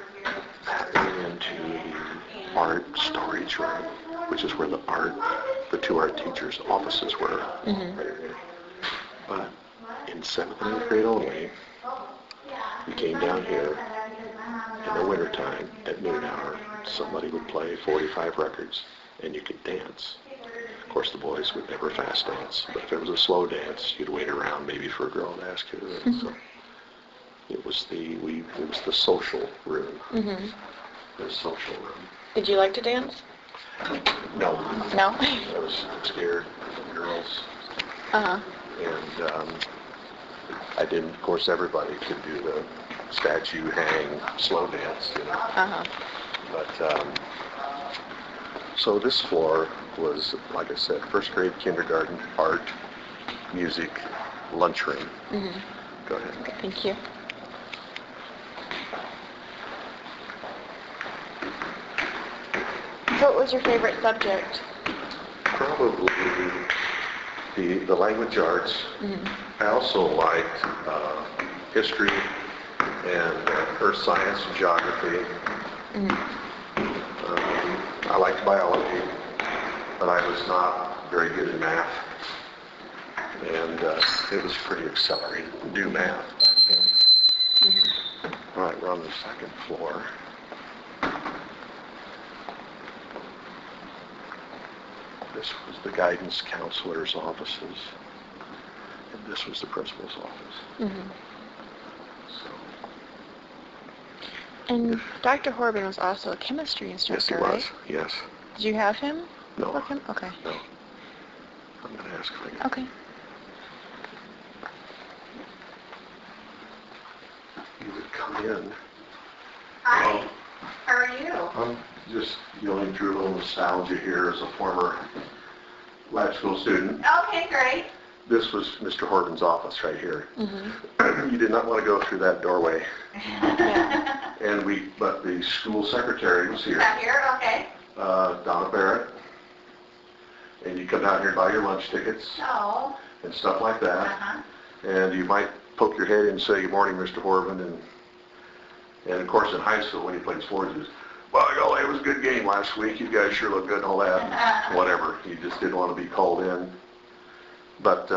pathway into the art storage room, which is where the two art teachers' offices were. Right there. But in 7th and 8th grade only, we came down here in the wintertime at noon hour. Somebody would play 45 records, and you could dance. Of course, the boys would never fast dance, but if it was a slow dance, you'd wait around maybe for a girl to ask you to do it. So it was the social room. The social room. Did you like to dance? No. No? I was scared of girls. And I didn't, of course, everybody could do the statue, hang, slow dance, you know. Uh-huh. But, so this floor was, like I said, first grade, kindergarten, art, music, lunchroom. Mm-hmm. Go ahead. Okay, thank you. So what was your favorite subject? Probably the language arts. Mm-hmm. I also liked history and earth science and geography. Mm-hmm. I liked biology, but I was not very good at math. And it was pretty accelerated to do math back then. Mm-hmm. All right, we're on the second floor. This was the guidance counselor's offices, and this was the principal's office. Mm-hmm. So, And Dr. Horban was also a chemistry instructor, yes, he was. right? Yes. Did you have him? No. Book him? Okay. No. I'm going to ask if I can. Okay. You would come in. Hi, how are you? I'm just going through a little nostalgia here as a former lab school student. Okay, great. This was Mr. Horton's office right here. Mm-hmm. You did not want to go through that doorway. Yeah. But the school secretary was here, Out here, okay. Donna Barrett. And you come down here and buy your lunch tickets Oh, and stuff like that. uh-huh. And you might poke your head in and say, "Good morning, Mr. Horton." And of course in high school when he played sports, it was, it was a good game last week. You guys sure look good and all that. Whatever. You just didn't want to be called in. But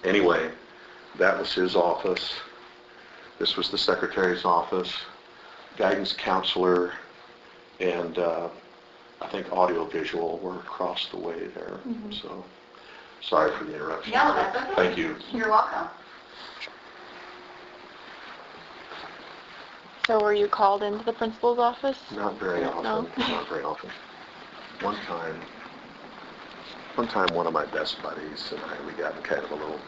anyway, that was his office. This was the secretary's office, guidance counselor, and I think audiovisual were across the way there. Mm-hmm. So sorry for the interruption. No, that's okay. Thank you. You're welcome. So were you called into the principal's office? Not very often. No? Not very often. One time, one of my best buddies and I, we got in kind of a little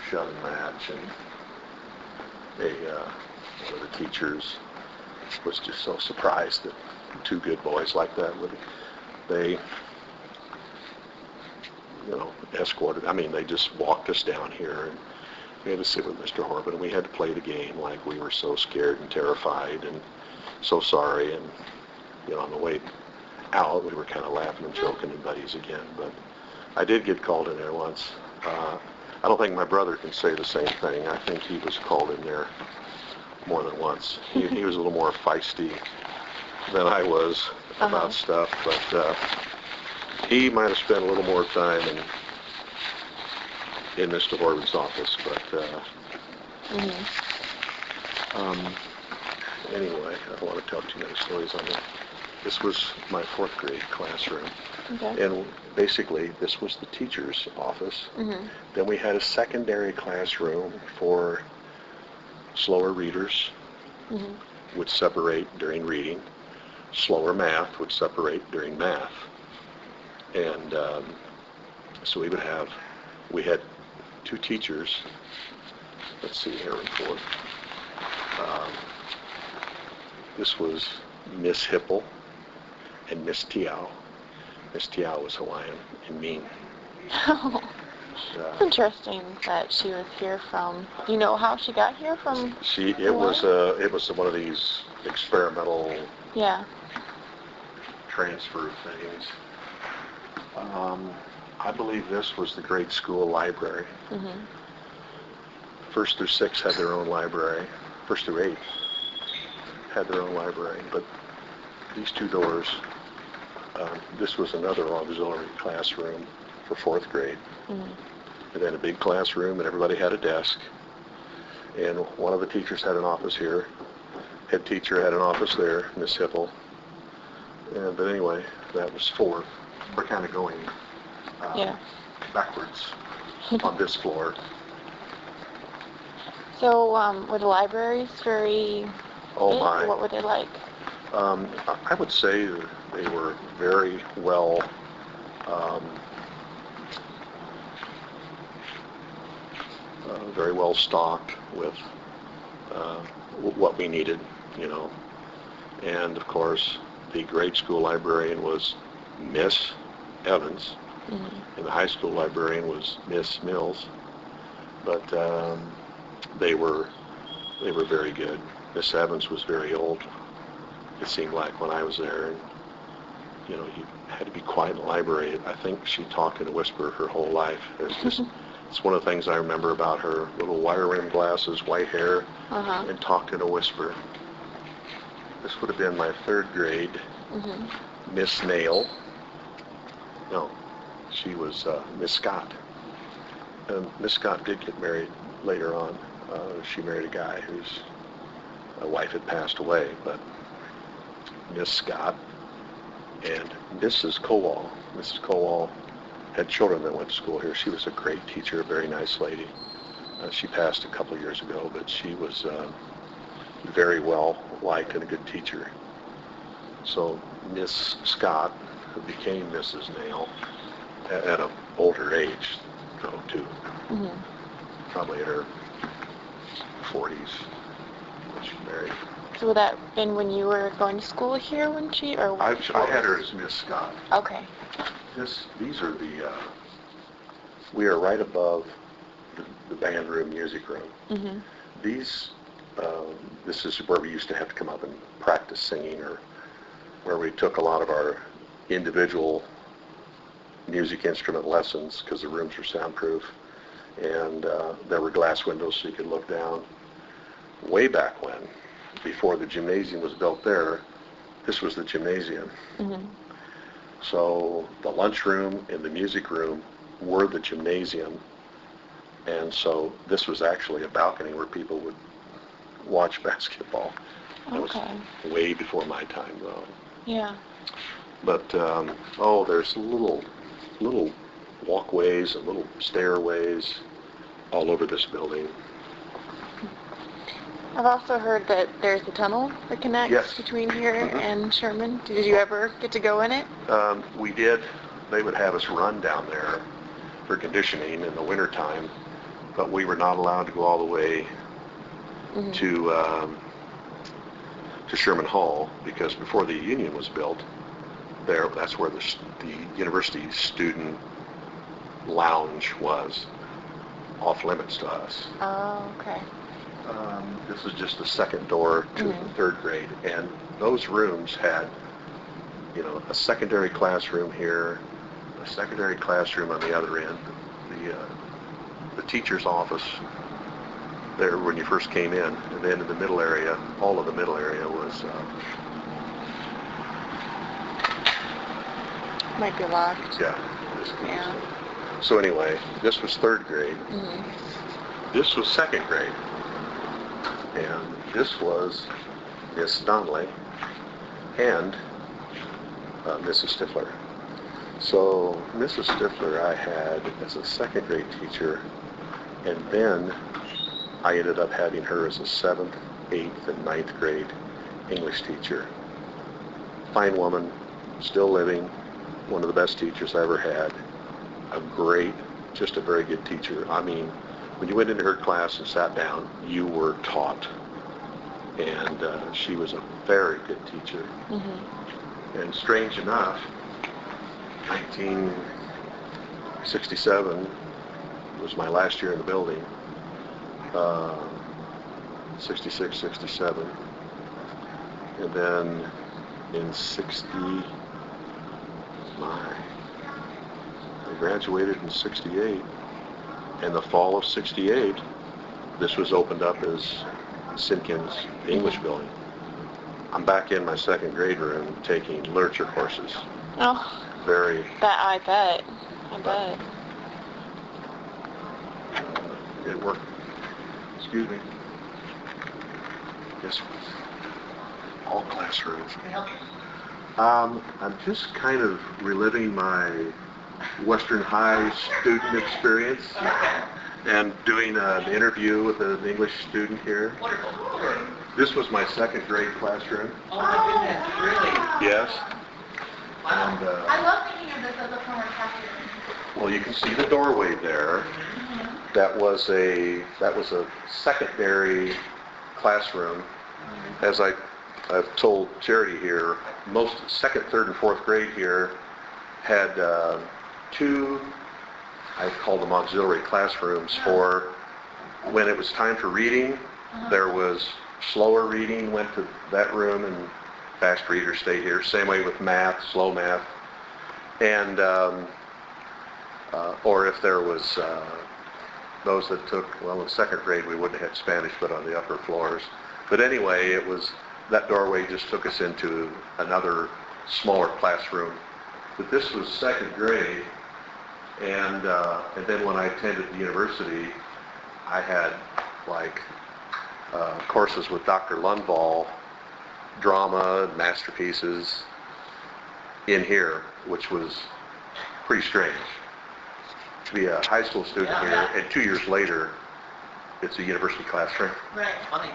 shove and match, and one of the teachers was just so surprised that two good boys like that they escorted. I mean, they just walked us down here, and we had to sit with Mr. Horton, and we had to play the game like we were so scared and terrified and so sorry. And on the way out, we were kind of laughing and joking and buddies again. But I did get called in there once. I don't think my brother can say the same thing. I think he was called in there more than once. He was a little more feisty than I was about stuff, but he might have spent a little more time in Mr. Horton's office. But anyway, I don't want to tell too many stories on that. This was my fourth grade classroom. Okay. And basically, this was the teacher's office. Mm-hmm. Then we had a secondary classroom for slower readers, Mm-hmm. would separate during reading. Slower math would separate during math. And so we had two teachers. Let's see here, report. This was Miss Hipple and Miss Tiao. Miss Tiao was Hawaiian and mean. Oh, it's interesting that she was here from. You know how she got here from? It was one of these experimental Yeah. transfer things. I believe this was the grade school library. Mm-hmm. First through six had their own library. First through eight had their own library. But these two doors, this was another auxiliary classroom for fourth grade. Mm-hmm. And then a big classroom, and everybody had a desk. And one of the teachers had an office here. Head teacher had an office there, Miss Hipple. But anyway, that was fourth. We're kind of going backwards on this floor. So were the libraries very Oh big? my. What were they like? I would say that they were very well stocked with what we needed, you know. And of course, the grade school librarian was Miss Evans, and the high school librarian was Miss Mills. But they were very good. Miss Evans was very old, it seemed like, when I was there. And, you know, you had to be quiet in the library. I think she talked in a whisper her whole life. It's one of the things I remember about her. Little wire-rimmed glasses, white hair, and talked in a whisper. This would have been my 3rd grade. Miss Nail. No, she was Miss Scott. And Miss Scott did get married later on. She married a guy whose wife had passed away, but Miss Scott and Mrs. Kowal. Mrs. Kowal had children that went to school here. She was a great teacher, a very nice lady. She passed a couple of years ago, but she was very well liked and a good teacher. So Miss Scott, who became Mrs. Nail at an older age, though, too, probably in her 40s when she married. So would that have been when you were going to school here when she, or? I had her as Miss Scott. Okay. These are the, we are right above the band room, music room. These, this is where we used to have to come up and practice singing, or where we took a lot of our individual music instrument lessons, because the rooms were soundproof, and there were glass windows so you could look down. Way back when, before the gymnasium was built there, this was the gymnasium. So the lunchroom and the music room were the gymnasium, and so this was actually a balcony where people would watch basketball. That was way before my time, though. Yeah. But there's little walkways and little stairways all over this building. I've also heard that there's a tunnel that connects between here and Sherman. Did you ever get to go in it? We did. They would have us run down there for conditioning in the wintertime, but we were not allowed to go all the way to Sherman Hall, because before the Union was built, that's where the university student lounge was, off limits to us. Oh, okay. This is just the second door to the 3rd grade, and those rooms had, you know, a secondary classroom here, a secondary classroom on the other end, the teacher's office there when you first came in, and then in the middle area, all of the middle area was might be locked. Yeah. So anyway, this was 3rd grade. This was 2nd grade. And this was Miss Donnelly and Mrs. Stifler. So Mrs. Stifler I had as a 2nd grade teacher, and then I ended up having her as a 7th, 8th, and 9th grade English teacher. Fine woman, still living, one of the best teachers I ever had. Just a very good teacher. I mean, when you went into her class and sat down, you were taught. And she was a very good teacher. And strange enough, 1967 was my last year in the building. 66, 67. And then in 60, I graduated in 68. In the fall of 68, this was opened up as Simpkins English building. I'm back in my 2nd grade room taking literature courses. Oh. Very. I bet. It worked. Excuse me. This was all classrooms. Can I help you? I'm just kind of reliving my Western High student experience and doing an interview with an English student here. Wonderful. This was my 2nd grade classroom. Oh my goodness, really? Yes. Wow. And, I love thinking of this as a former classroom. well, you can see the doorway there. That was a secondary classroom. As I've told Charity here, most second, third, and fourth grade here had two, I call them auxiliary classrooms, for when it was time for reading. There was slower reading, went to that room, and fast reader stayed here. Same way with math, slow math. And, or if there was those that took, well, in second grade we wouldn't have had Spanish, but on the upper floors. But anyway, it was, that doorway just took us into another smaller classroom. But this was second grade, and then when I attended the university, I had like courses with Dr. Lundvall, drama, masterpieces in here, which was pretty strange. To be a high school student here, and 2 years later, it's a university classroom. Right, funny.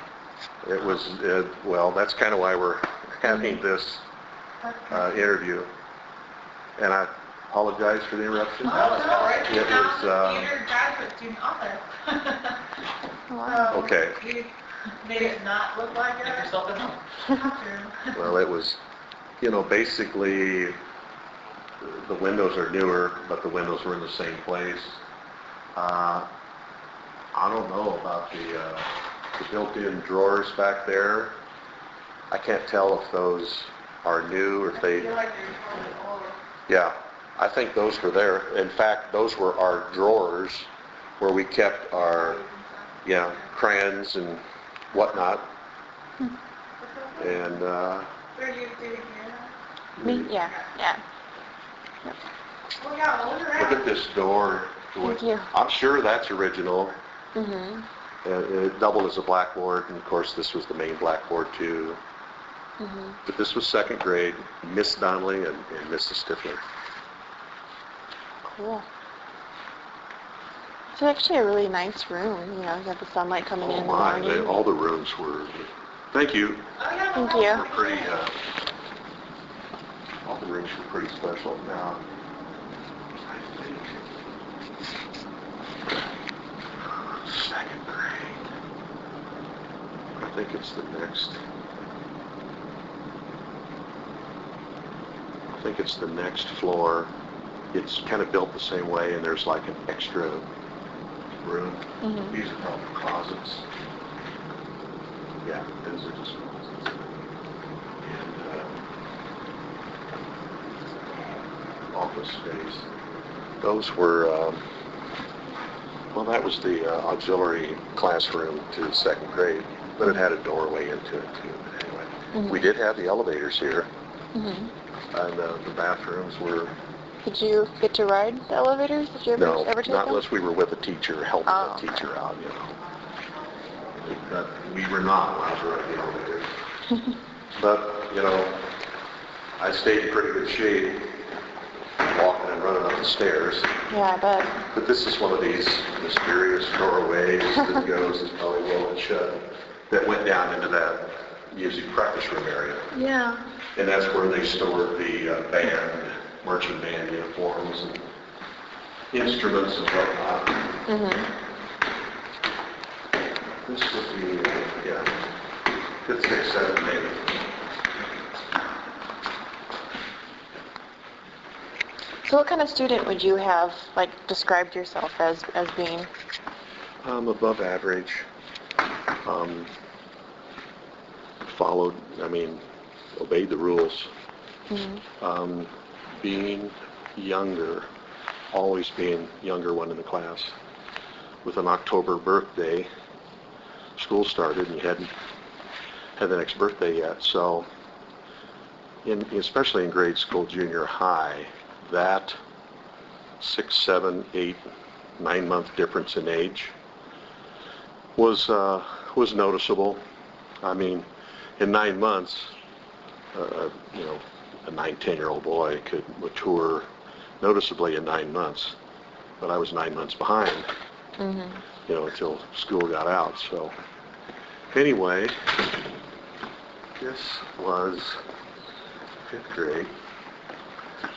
It was, well, that's kind of why we're having this interview. And I apologize for the interruption. Oh, no, right. It was, Your graduate student office. Wow. Okay. You made it not look like it. Make yourself at home. Well, it was, you know, basically, the windows are newer, but the windows were in the same place. I don't know about the built-in drawers back there. I can't tell if those are new or if they... I feel like they're totally old. Yeah, I think those were there. In fact, those were our drawers where we kept our, crayons and whatnot. And, Where do you do it here? Me? Yeah. Oh, yeah, well, look look around. at this door. Thank you. I'm sure that's original. Mm-hmm. It doubled as a blackboard, and of course this was the main blackboard too. Mm-hmm. But this was second grade, Miss Donnelly and Mrs. Stifler. Cool. It's actually a really nice room. You know, you have the sunlight coming in Oh in the my, morning. all the rooms were, thank you, Oh, yeah, Thank well, you. were pretty, all the rooms were pretty special. Now, I think, second grade, I think it's the next, floor. It's kind of built the same way, and there's like an extra room. Mhm. These are probably closets. Yeah, those are just closets. And office space. Those were, well, that was the auxiliary classroom to second grade, but it had a doorway into it too. But anyway, Mhm. we did have the elevators here, Mm-hmm. and the bathrooms were... Did you get to ride the elevators? Did you ever take not them? unless we were with a teacher, helping Oh. the teacher out, But we were not allowed to ride the elevator. But, I stayed in pretty good shape, walking and running up the stairs. Yeah, I bet. But this is one of these mysterious doorways that goes, is probably welded shut, that went down into that music practice room area. Yeah. And that's where they stored the marching band uniforms and instruments and whatnot. Mm-hmm. This would be, 5th, 6th, 7th, 8th. So what kind of student would you have, described yourself as being? Above average. Followed, obeyed the rules. Mm-hmm. Being younger, always being younger one in the class. With an October birthday, school started and you hadn't had the next birthday yet. So, especially in grade school, junior high, that 6, 7, 8, 9-month difference in age was noticeable. In 9 months, a 9, 10-year-old boy could mature noticeably in 9 months, but I was 9 months behind, until school got out. So anyway, this was 5th grade.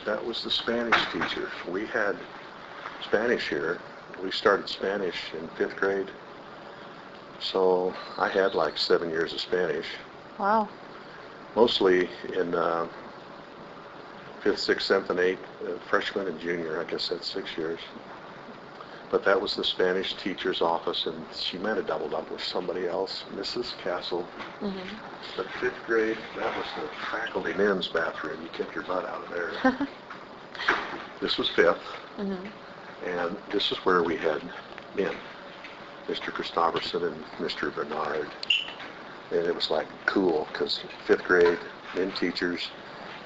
That was the Spanish teacher. We had Spanish here. We started Spanish in 5th grade. So I had like 7 years of Spanish, Wow. mostly in 5th, 6th, 7th, and 8th, freshman and junior. I guess that's 6 years. But that was the Spanish teacher's office, and she might have doubled up with somebody else, Mrs. Castle. Mm-hmm. But 5th grade, that was the faculty men's bathroom. You kept your butt out of there. This was 5th, and this is where we had men, Mr. Christopherson and Mr. Bernard. And it was like cool, because 5th grade, men teachers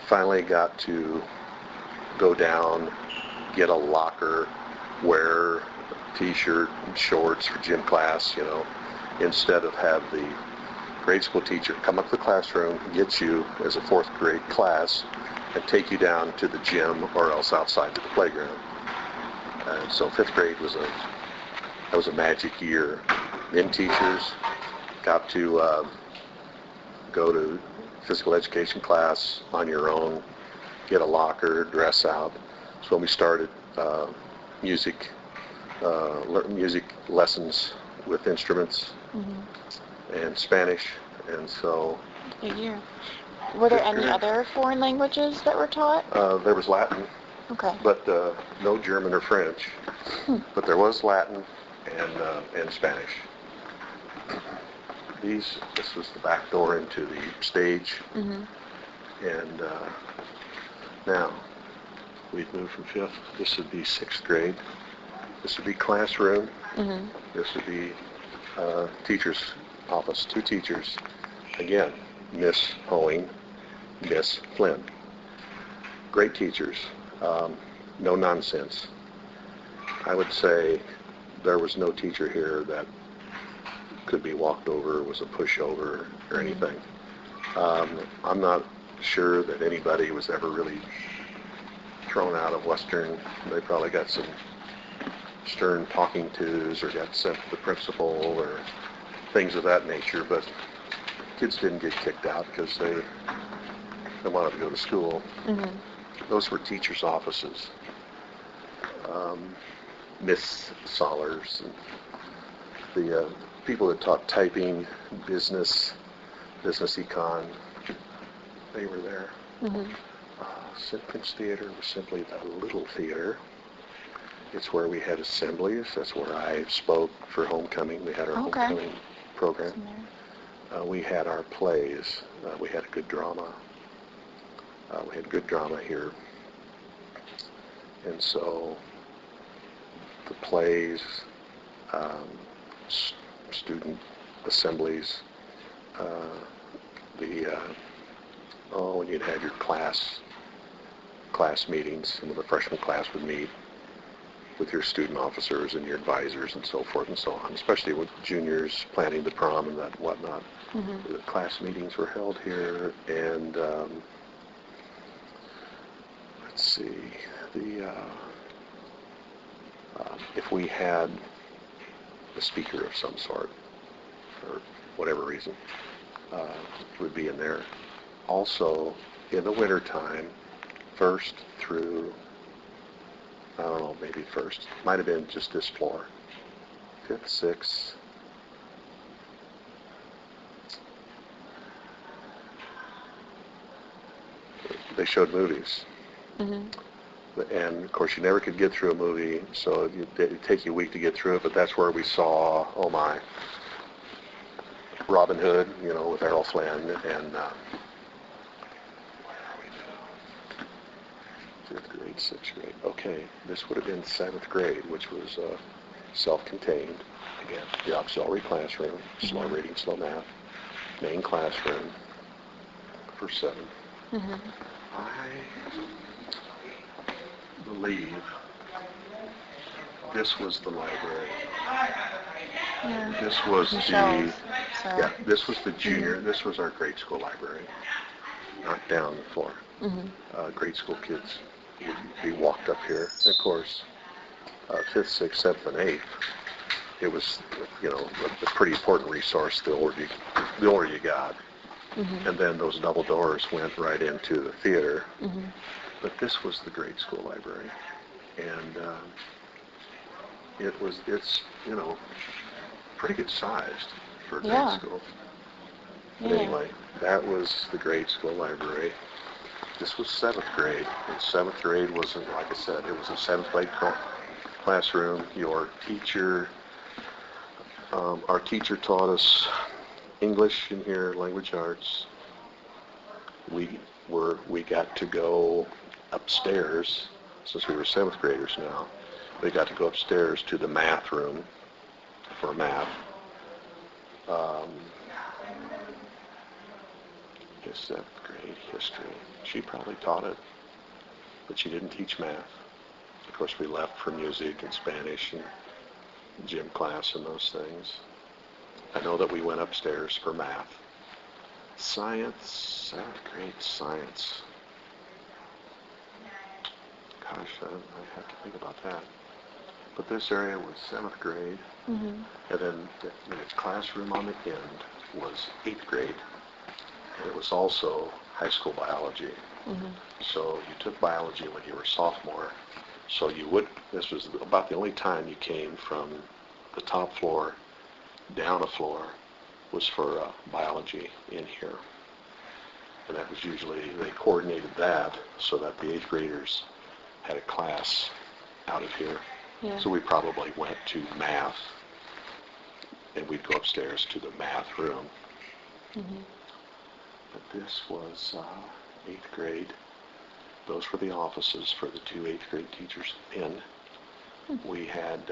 finally got to go down, get a locker, wear a t-shirt and shorts for gym class, you know, instead of have the grade school teacher come up to the classroom, get you as a 4th grade class, and take you down to the gym or else outside to the playground. And so 5th grade was a magic year. Men teachers got to go to physical education class on your own, get a locker, dress out. So when we started music lessons with instruments and Spanish, and so Good year. Were there any other foreign languages that were taught? there was Latin, Okay. but no German or French. But there was Latin and Spanish. This was the back door into the stage, and now we've moved from 5th. This would be 6th grade. This would be classroom. This would be teacher's office. 2 teachers. Again, Miss Hoeing, Miss Flynn. Great teachers. No nonsense. I would say there was no teacher here that could be walked over, was a pushover, or anything. I'm not sure that anybody was ever really thrown out of Western. They probably got some stern talking tos or got sent to the principal or things of that nature, but kids didn't get kicked out because they wanted to go to school. Those were teachers' offices. Miss Sollers, and the people that taught typing, business econ, they were there. Simpkins Theater was simply the little theater. It's where we had assemblies. That's where I spoke for homecoming. We had our homecoming program. We had our plays. We had a good drama. We had good drama here. And so the plays, student assemblies, when you'd have your class meetings, some of the freshman class would meet with your student officers and your advisors and so forth and so on, especially with juniors planning the prom and that whatnot. The class meetings were held here, and let's see, if we had a speaker of some sort, for whatever reason, would be in there. Also, in the wintertime, 1st through, I don't know, maybe 1st, might have been just this floor, 5th, 6th, they showed movies. And of course you never could get through a movie, so it'd take you a week to get through it, but that's where we saw, oh my, Robin Hood, you know, with Errol Flynn, and where are we now? 5th grade, 6th grade. Okay, this would have been 7th grade, which was self-contained. Again, the auxiliary classroom, slow reading, slow math, main classroom for 7. I believe this was the library. This was this was the junior, this was our grade school library, not down the floor. Grade school kids would be walked up here. And of course, 5th, 6th, 7th, and 8th, it was, you know, a pretty important resource the older you got. And then those double doors went right into the theater. But this was the grade school library. And it's, you know, pretty good sized for a grade Yeah. school. But Yeah. anyway, that was the grade school library. This was 7th grade. And 7th grade wasn't, like I said, it was a 7th grade classroom. Our teacher taught us English in here, language arts. We got to go upstairs, since we were 7th graders now. We got to go upstairs to the math room for math. His 7th grade history. She probably taught it, but she didn't teach math. Of course, we left for music and Spanish and gym class and those things. I know that we went upstairs for math. Science, 7th grade science. Gosh, I have to think about that. But this area was 7th grade, and then the classroom on the end was 8th grade, and it was also high school biology. So you took biology when you were sophomore. So this was about the only time you came from the top floor down a floor was for biology in here. And that was usually, they coordinated that so that the 8th graders had a class out of here. Yeah. So we probably went to math, and we'd go upstairs to the math room. But this was 8th grade. Those were the offices for the 2 8th grade teachers in. We had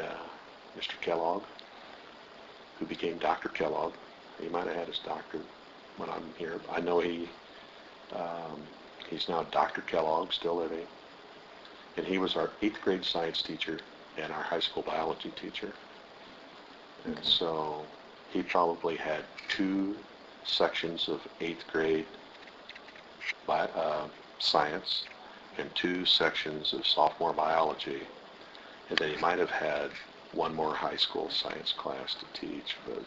Mr. Kellogg, who became Dr. Kellogg. He might have had his doctorate when I'm here. I know he's now Dr. Kellogg, still living. And he was our 8th grade science teacher and our high school biology teacher. And so he probably had 2 sections of 8th grade science and 2 sections of sophomore biology. And then he might have had 1 more high school science class to teach. But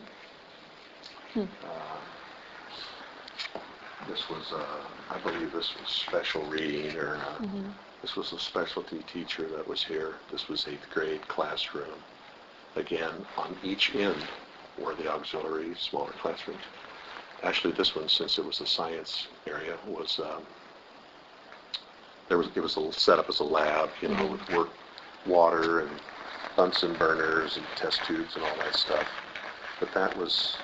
this was, I believe this was special reading, or this was a specialty teacher that was here. This was 8th grade classroom. Again, on each end were the auxiliary smaller classrooms. Actually, this one, since it was a science area, was it was set up as a lab, with water and Bunsen burners and test tubes and all that stuff. But that was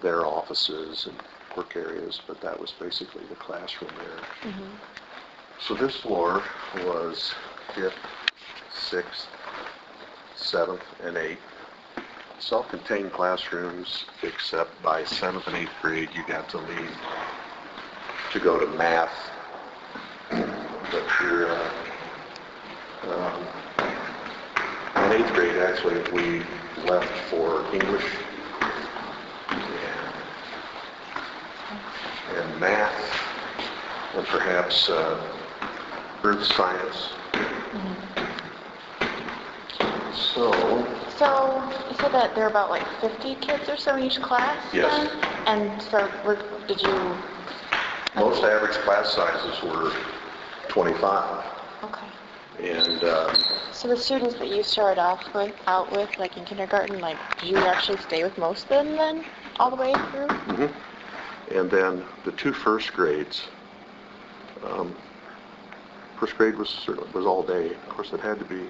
their offices and work areas, but that was basically the classroom there. So this floor was 5th, 6th, 7th, and 8th. Self-contained classrooms, except by 7th and 8th grade, you got to leave to go to math. But in 8th grade, actually, we left for English and math, and perhaps earth science. So you said that there are about 50 kids or so in each class? Yes. Then? And so did you... Most average class sizes were 25. Okay. And so the students that you started out with, like in kindergarten, did you actually stay with most of them then, all the way through? And then the 2 first grades. First grade was all day. Of course, it had to be.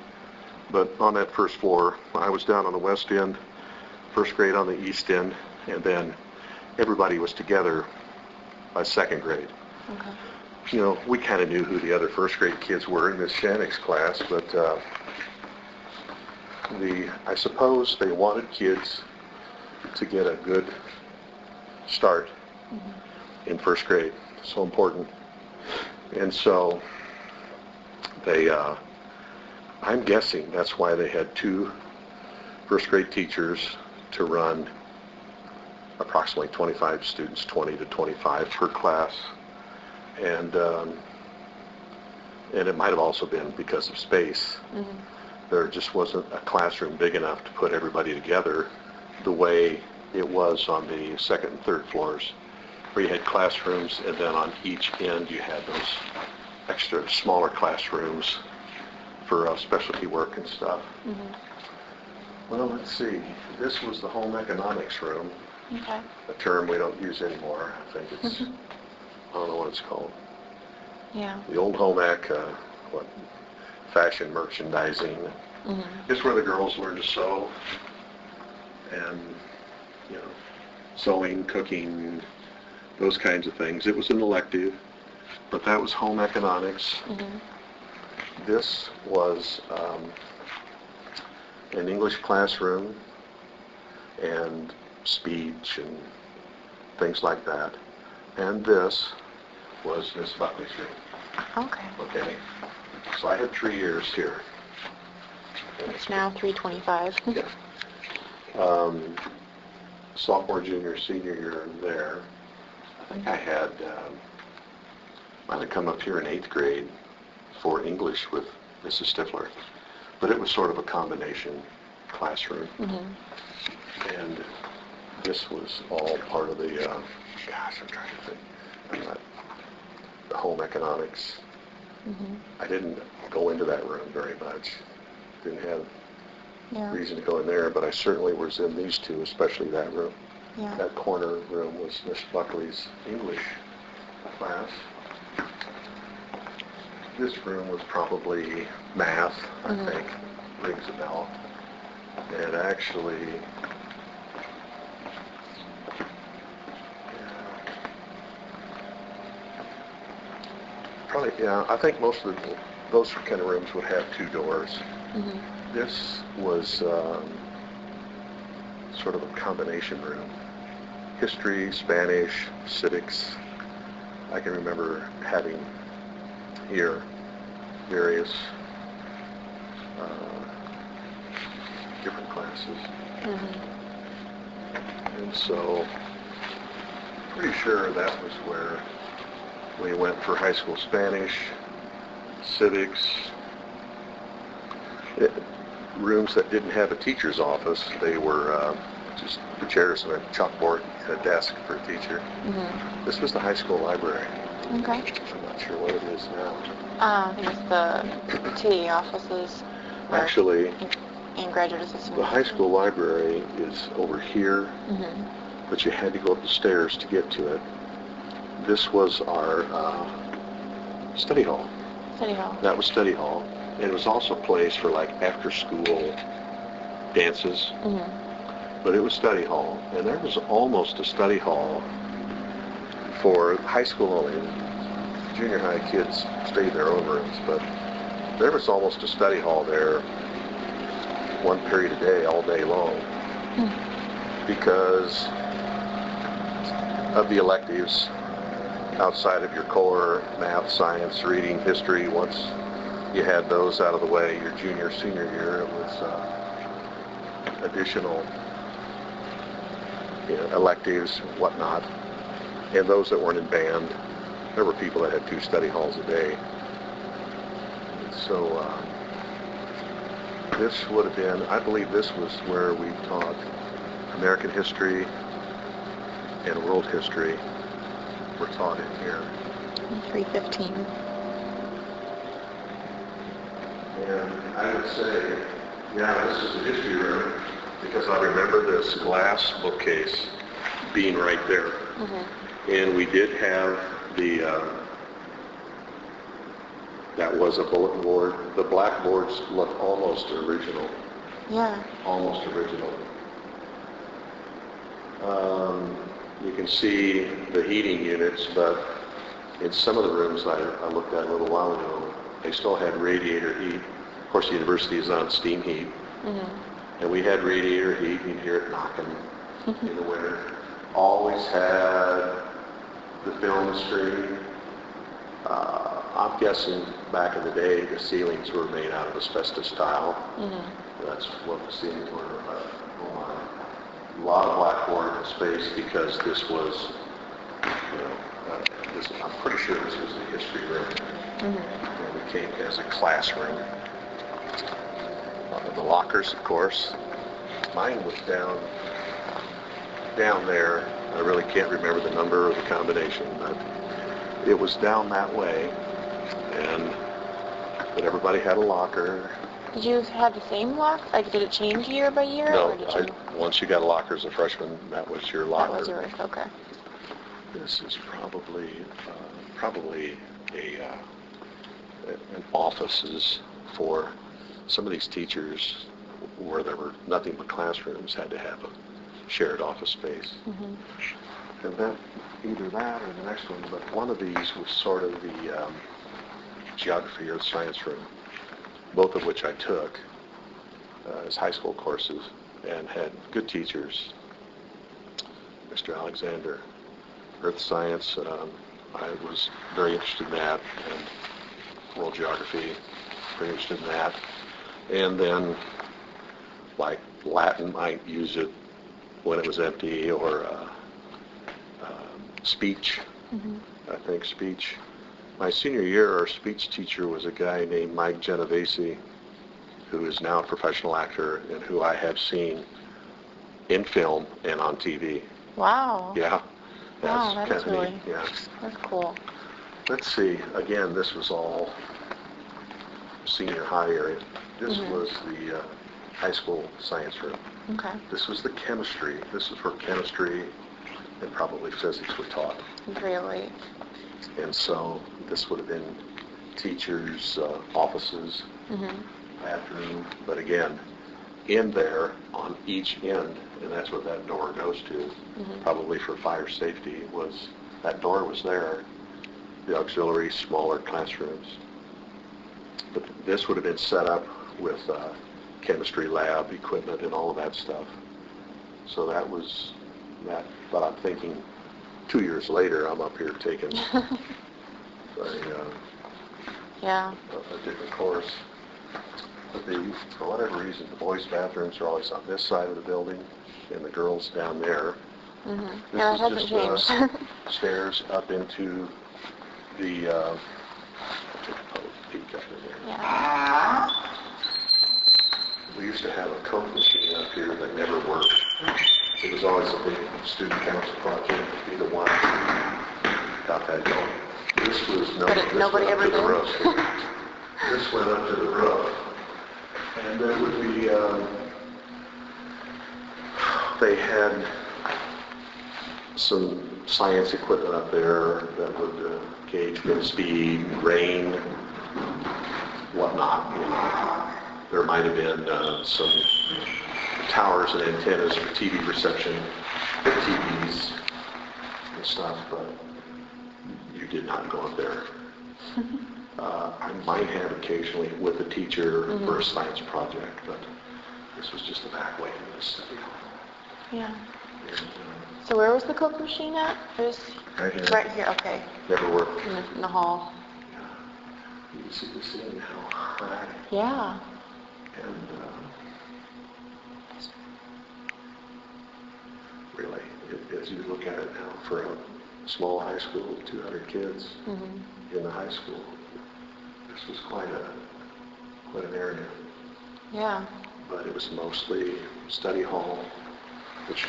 But on that first floor, I was down on the west end, first grade on the east end, and then everybody was together by 2nd grade. Okay. We kind of knew who the other first grade kids were in Miss Shannick's class, but I suppose they wanted kids to get a good start in first grade. So important. And so they, I'm guessing that's why they had 2 first grade teachers to run approximately 25 students, 20 to 25 per class. And it might have also been because of space. There just wasn't a classroom big enough to put everybody together the way it was on the 2nd and 3rd floors, where you had classrooms, and then on each end you had those extra smaller classrooms for specialty work and stuff. Well, let's see. This was the home economics room, Okay. a term we don't use anymore. I think it's, I don't know what it's called. Yeah. The old home ec, fashion merchandising. Mm-hmm. It's where the girls learn to sew and, sewing, cooking, those kinds of things. It was an elective, but that was home economics. Mm-hmm. This was an English classroom and speech and things like that. And this was Miss Buckley's room. Okay. Okay. So I had 3 years here. It's now 3:25. Yeah. Sophomore, junior, senior year there. I think I had, might have come up here in 8th grade for English with Mrs. Stifler. But it was sort of a combination classroom. Mm-hmm. And this was all part of the, gosh, I'm trying to think, the home economics. Mm-hmm. I didn't go into that room very much. Didn't have reason to go in there, but I certainly was in these two, especially that room. Yeah. That corner room was Miss Buckley's English class. This room was probably math, I think, rings a bell. And actually, I think most of those kind of rooms would have 2 doors. Mm-hmm. This was sort of a combination room. History, Spanish, civics. I can remember having here various different classes. Mm-hmm. And so, pretty sure that was where we went for high school Spanish, civics, rooms that didn't have a teacher's office. They were just the chairs and a chalkboard and a desk for a teacher. Mm-hmm. This was the high school library. Okay. I'm not sure what it is now. I think it's the TE offices. Actually, And graduate assistant. the high school library is over here, but you had to go up the stairs to get to it. This was our study hall. Study hall. That was study hall. And it was also a place for like after school dances. But it was study hall. And there was almost a study hall for high school only. Junior high kids stayed in their own rooms, but there was almost a study hall there one period a day, all day long. Because of the electives outside of your core, math, science, reading, history. Once you had those out of the way, your junior, senior year, it was additional electives, whatnot. And those that weren't in band, there were people that had 2 study halls a day. So this would have been, I believe this was where we taught American history and world history. Were taught in here. 315. And I would say, this is the history room, because I remember this glass bookcase being right there. And we did have the, that was a bulletin board. The blackboards look almost original. Yeah. Almost original. You can see the heating units, but in some of the rooms I looked at a little while ago, they still had radiator heat. Of course, the university is on steam heat. And we had radiator heat. You'd hear it knocking in the winter. Always had the film screen. I'm guessing back in the day, the ceilings were made out of asbestos tile. That's what the ceilings were. A lot of blackboard space, because this was, I'm pretty sure this was the history room. And it came as a classroom. The lockers, of course. Mine was down there. I really can't remember the number or the combination, but it was down that way. But everybody had a locker. Did you have the same lock? Like, did it change year by year? No, or did you... once you got a locker as a freshman, that was your locker. That was yours, okay. This is probably an offices for some of these teachers where there were nothing but classrooms had to have a shared office space. Mm-hmm. And then either that or the next one, but one of these was sort of the geography or the science room, both of which I took as high school courses and had good teachers. Mr. Alexander, earth science, I was very interested in that, and world geography, very interested in that. And then, like Latin, might use it when it was empty, or speech, I think speech. My senior year, our speech teacher was a guy named Mike Genovese, who is now a professional actor and who I have seen in film and on TV. Wow. Yeah. Wow, that is kinda really, neat. Yeah. that's cool. Let's see. Again, this was all senior high area. This was the high school science room. Okay. This was the chemistry. This is where chemistry and probably physics were taught. Really? And so this would have been teachers' offices, bathroom, but again, in there on each end, and that's what that door goes to, probably for fire safety, was that door was there, the auxiliary smaller classrooms. But this would have been set up with chemistry lab equipment and all of that stuff. So that was that. But I'm thinking 2 years later, I'm up here taking Yeah. a different course. But for whatever reason, the boys' bathrooms are always on this side of the building, and the girls down there. Yeah, it This hasn't is changed. just stairs up into the take a public peek up in there. Yeah. We used to have a Coke machine up here that never worked. It was always a big student council project to be the one who got that going. This was nobody ever to the did? roof. This went up to the roof. And there would be, they had some science equipment up there that would gauge wind speed, rain, whatnot. You know. There might have been some towers and antennas for TV reception, for TVs and stuff, but you did not go up there. I might have occasionally with a teacher for a science project, but this was just the back way of this study hall. Yeah. And, So where was the Coke machine at? It was right here. right here, okay. Never worked. In the hall. You can see the ceiling how high. Yeah. And really, as you look at it now, for a small high school, 200 kids in the high school, this was quite an area. Yeah. But it was mostly study hall, which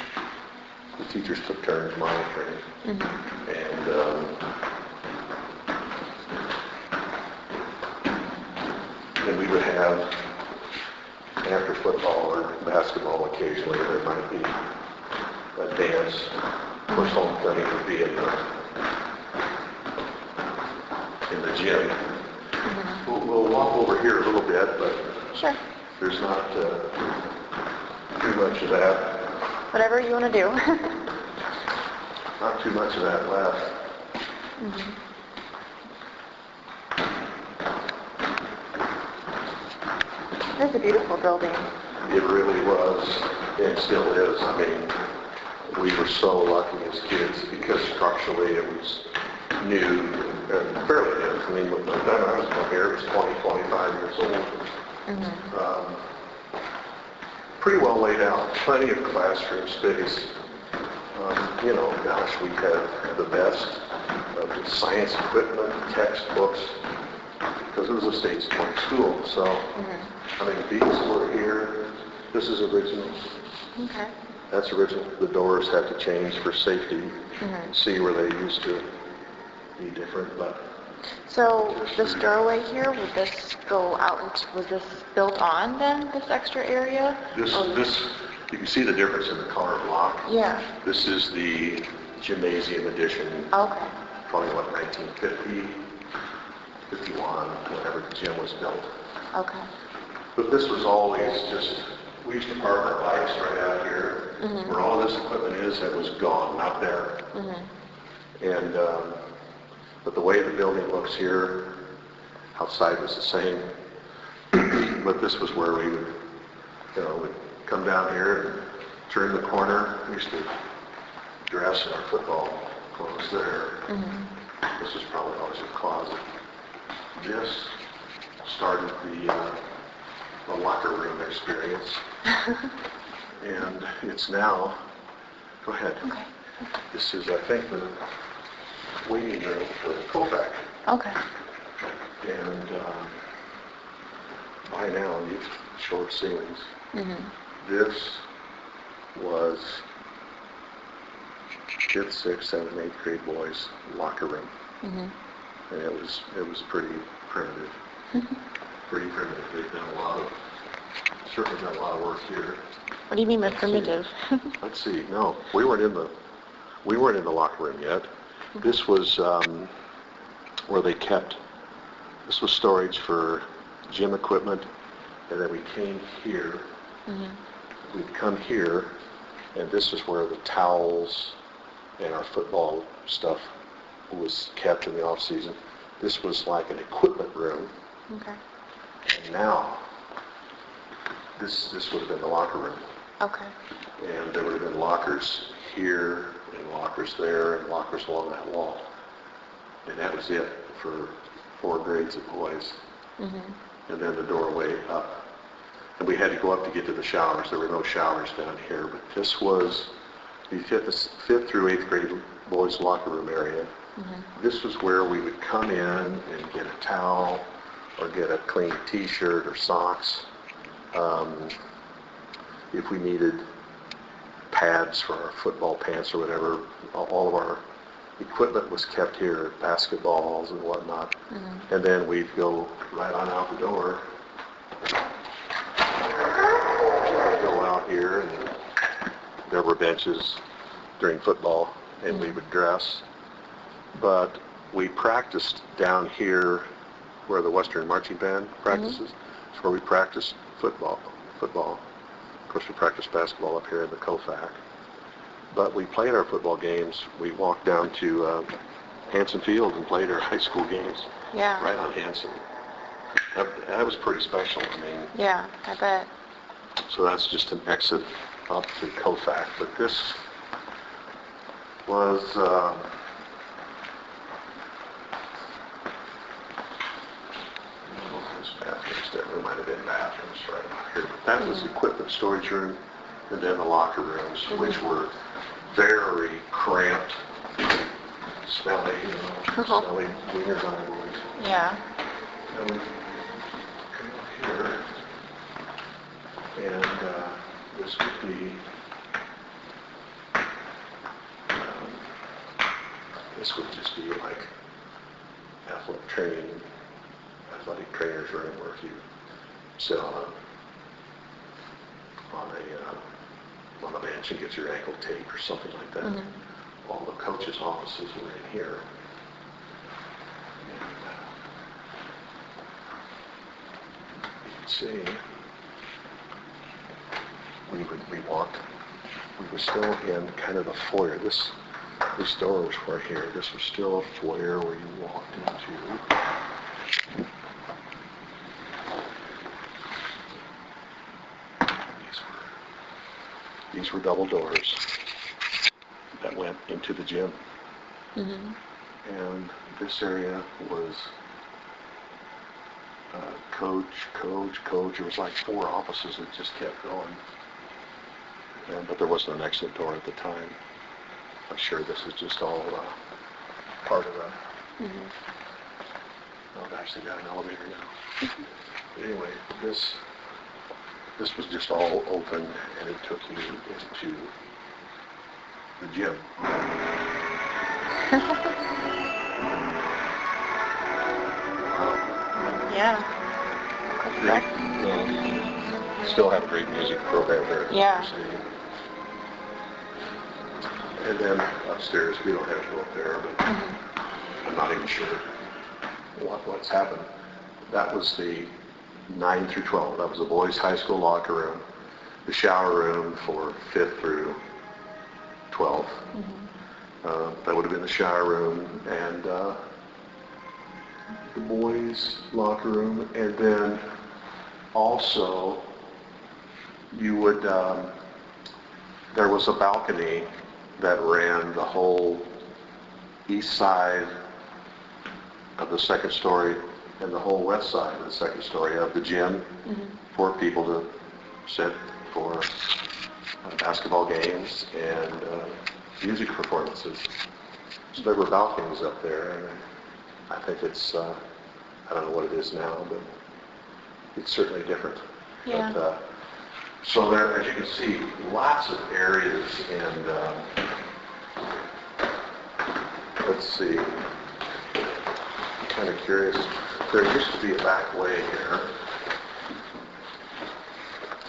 the teachers took turns monitoring. And we would have, after football or basketball occasionally, there might be a dance. Of course, homecoming would be in the gym. We'll walk over here a little bit, but Sure. there's not too much of that. Whatever you want to do. Not too much of that left. It's a beautiful building. It really was, and still is. I mean, we were so lucky as kids because structurally it was new, fairly new. I mean, when I was here, it was 20, 25 years old. Pretty well laid out, plenty of classroom space. You know, gosh, we had the best of the science equipment, textbooks, because it was a state-supported school. So, I mean, these were here. This is original. Okay. That's original. The doors had to change for safety. See where they used to be different, but So this doorway here, would this go out into, was this built on then, this extra area? This, you can see the difference in the color block. Yeah. This is the gymnasium edition, Okay. probably what, 1950, 51, whenever the gym was built. Okay. But this was always just, we used to park our bikes right out here, where all this equipment is that was gone, not there. And, but the way the building looks here, outside was the same. But this was where we would, we'd come down here and turn the corner. We used to dress in our football clothes there. This was probably always a closet. This started the locker room experience. And it's now, go ahead. Okay. This is, I think, the waiting room for the Kovac. Okay. And by now, you've short ceilings. This was 5th, 6th, 7th, 8th grade boys' locker room. And it was pretty primitive. Pretty primitive. They've done certainly done a lot of work here. What do you mean by primitive? Let's see. No, we weren't in the locker room yet. This was where they kept. This was storage for gym equipment, and then we came here. We'd come here, and this is where the towels and our football stuff was kept in the off season. This was like an equipment room. Okay. And now, this would have been the locker room. Okay. And there would have been lockers here, and lockers there, and lockers along that wall. And that was it for 4 grades of boys. And then the doorway up. And we had to go up to get to the showers. There were no showers down here. But this was the 5th through 8th grade boys' locker room area. This was where we would come in and get a towel or get a clean t-shirt or socks. If we needed pads for our football pants or whatever, all of our equipment was kept here, basketballs and whatnot. And then we'd go right on out the door. Go out here, and there were benches during football, and we would dress. But we practiced down here where the Western Marching Band practices. It's where we practiced football. Of course, we practiced basketball up here in the Kovac. But we played our football games. We walked down to Hanson Field and played our high school games. Yeah. Right on Hanson. That was pretty special. I mean. Yeah, I bet. So that's just an exit up to Kovac. But this was bathrooms there. There might have been bathrooms right out here. But that was the equipment storage room, and then the locker rooms, which were very cramped, smelly, smelly wieners on the boys. Yeah. And we come up here, and this would be, this would just be like athletic trainer's room, where if you sit on a bench and get your ankle taped or something like that. All the coaches' offices were in here. And you can see, we were still in kind of the foyer. These doors were here. This was still a foyer where you walked into. These were double doors that went into the gym. And this area was coach. There was like 4 offices that just kept going. But there wasn't an exit door at the time. I'm sure this is just all part of the... Oh gosh, they got an elevator now. Anyway, this was just all open, and it took you into the gym. Yeah. Still have a great music program there at the Yeah. Stadium. And then upstairs, we don't have to go up there, but I'm not even sure what's happened. That was the 9 through 12. That was the boys' high school locker room, the shower room for 5th through 12th. That would have been the shower room and the boys' locker room, and then also you would there was a balcony that ran the whole east side of the second story and the whole west side of the second story of the gym for people to sit for basketball games and music performances. So there were balconies up there, and I think it's, I don't know what it is now, but it's certainly different. Yeah. But, so there, as you can see, lots of areas, and let's see, I'm kind of curious. There used to be a back way here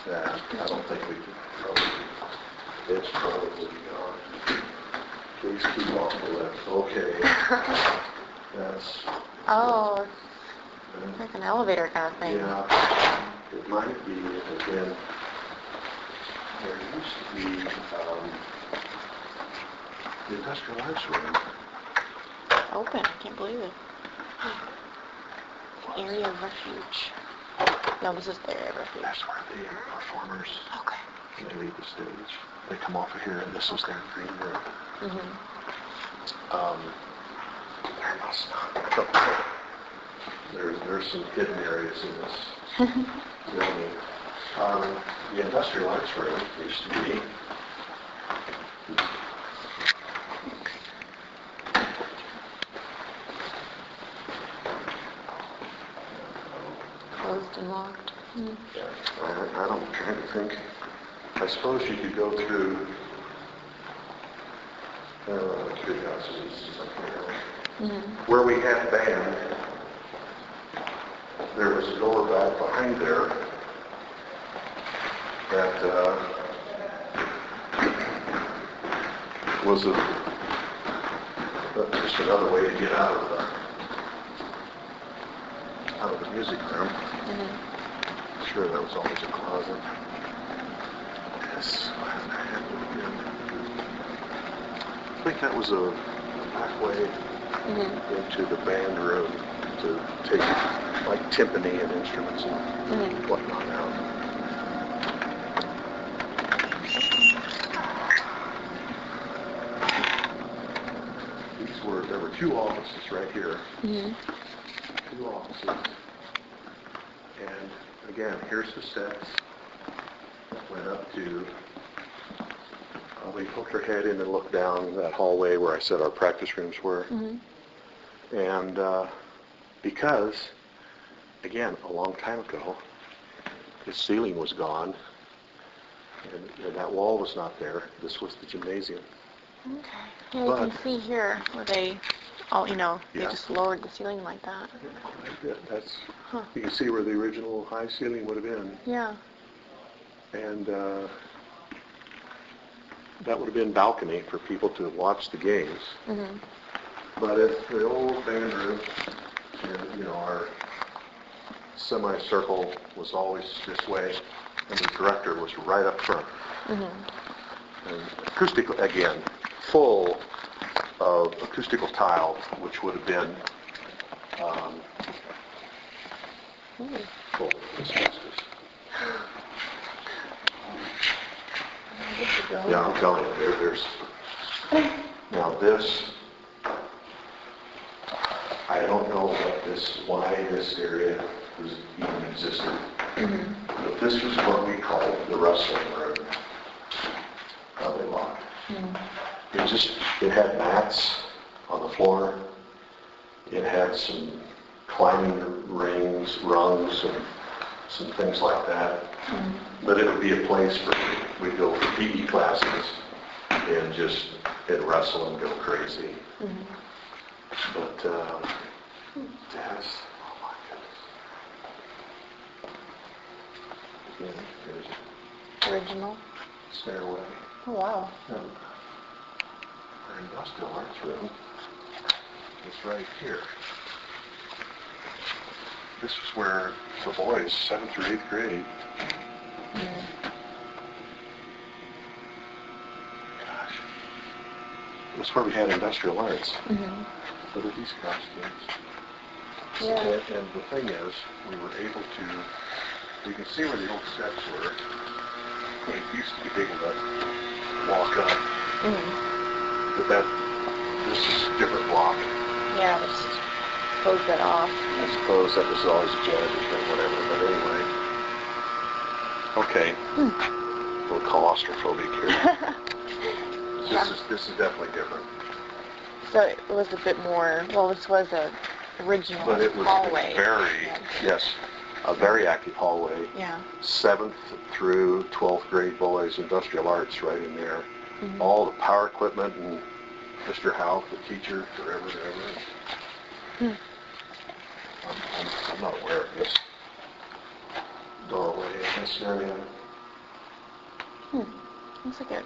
that I don't think we could probably, it's probably gone. Please keep off the left. Okay. That's, Oh, it's like an elevator kind of thing. yeah, it might be, again, there used to be the industrial arts room. Open. I can't believe it. Area of refuge. No, this is the area of refuge. That's where the performers, Okay. when they leave the stage, they come off of here, and this was their green room. There must not. There's some hidden areas in this building. The industrial arts room used to be Closed and locked. I'm trying to think. I suppose you could go through curiosities. Where we had band, there was a door back behind there that was just another way to get out of the music room. Sure, that was always a closet. Yes, I think that was a back way into the band room to take like timpani and instruments and whatnot out. There were 2 offices right here. 2 offices. And again, here's the steps. Went up to, we poked our head in and looked down that hallway where I said our practice rooms were. And because, again, a long time ago, the ceiling was gone, and that wall was not there. This was the gymnasium. Okay. Yeah, you can see here where they, they Yeah. just lowered the ceiling like that. That's, you can see where the original high ceiling would have been. Yeah. And that would have been balcony for people to watch the games. But if the old band room, and, our semicircle was always this way, and the director was right up front. And acoustical, again, full of acoustical tile, which would have been full of asbestos. Yeah, I'm telling you, there's now this. I don't know why this area even existed, but this was what we called the wrestling room. Probably locked. It had mats on the floor. It had some climbing rungs, and some things like that. But it would be a place where we'd go for PE classes and wrestle and go crazy. But that's, oh my goodness. Yeah, there's Original. a stairway. Oh, wow. Our industrial arts room is right here. This is where the boys, 7th through 8th grade, gosh, this is where we had industrial arts. Look at these costumes. Yeah. And the thing is, we were able to, you can see where the old steps were. It used to be able to walk up, but this is a different block. Yeah, let's close that off. I suppose that was always a janitor's or whatever, but anyway. Okay. A little claustrophobic here. This is definitely different. So it was a bit more, well, this was a original But it was hallway. A very active hallway. Yeah. 7th through 12th grade boys, industrial arts right in there. All the power equipment and Mr. Howe, the teacher, forever. I'm not aware of this doorway in this area. Looks like it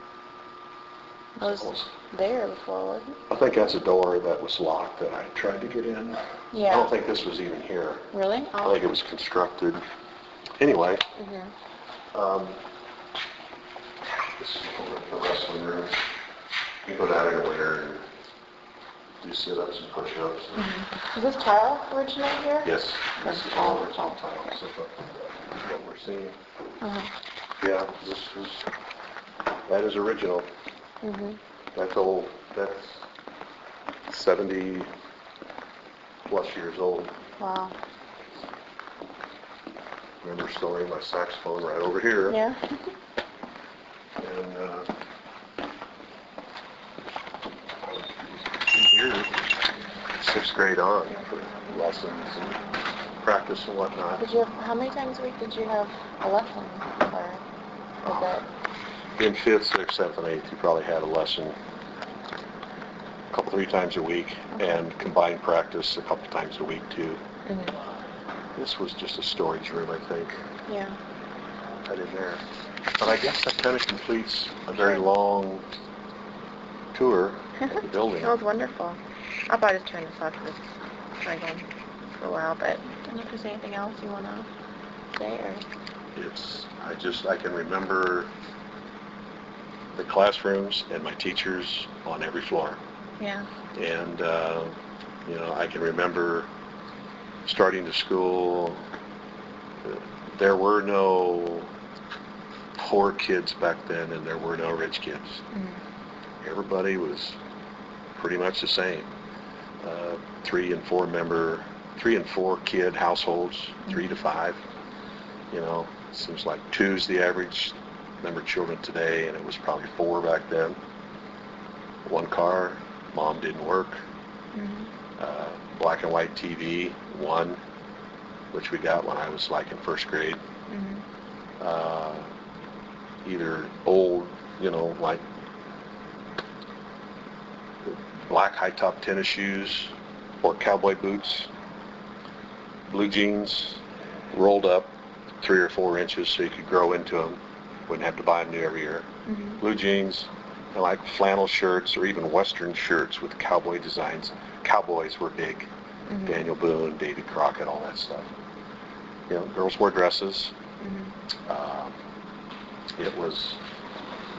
was there before, wasn't it? I think that's a door that was locked that I tried to get in. Yeah. I don't think this was even here. Really? I think it was constructed. Anyway, this is the wrestling room. You go down in the winter and do sit-ups and push-ups. Is this tile original here? Yes, this is all original tile. So that's what we're seeing. Yeah, that is original. That's old. That's 70 plus years old. Wow. Remember storing my saxophone right over here. Yeah. And here, 6th grade on for lessons and practice and whatnot. How many times a week did you have a lesson? Or was it? In 5th, 6th, 7th, and 8th, you probably had a lesson a couple, 3 times a week, and combined practice a couple times a week too. This was just a storage room, I think. Yeah. Right in there. But I guess that kind of completes a very long tour of the building. That was wonderful. I'll probably just turn this off because it's going on for a while, but I don't know if there's anything else you want to say or... I can remember the classrooms and my teachers on every floor. Yeah. And, I can remember starting to school. There were no poor kids back then, and there were no rich kids. Everybody was pretty much the same. 3 and 4 kid households, 3 to 5. It seems like 2's the average number of children today, and it was probably 4 back then. 1 car, mom didn't work. Black and white TV, 1, which we got when I was like in 1st grade. Either old, like black high-top tennis shoes or cowboy boots, blue jeans, rolled up 3 or 4 inches so you could grow into them. Wouldn't have to buy them new every year. Blue jeans, and like flannel shirts or even Western shirts with cowboy designs. Cowboys were big. Daniel Boone, David Crockett, all that stuff. Girls wore dresses. It was,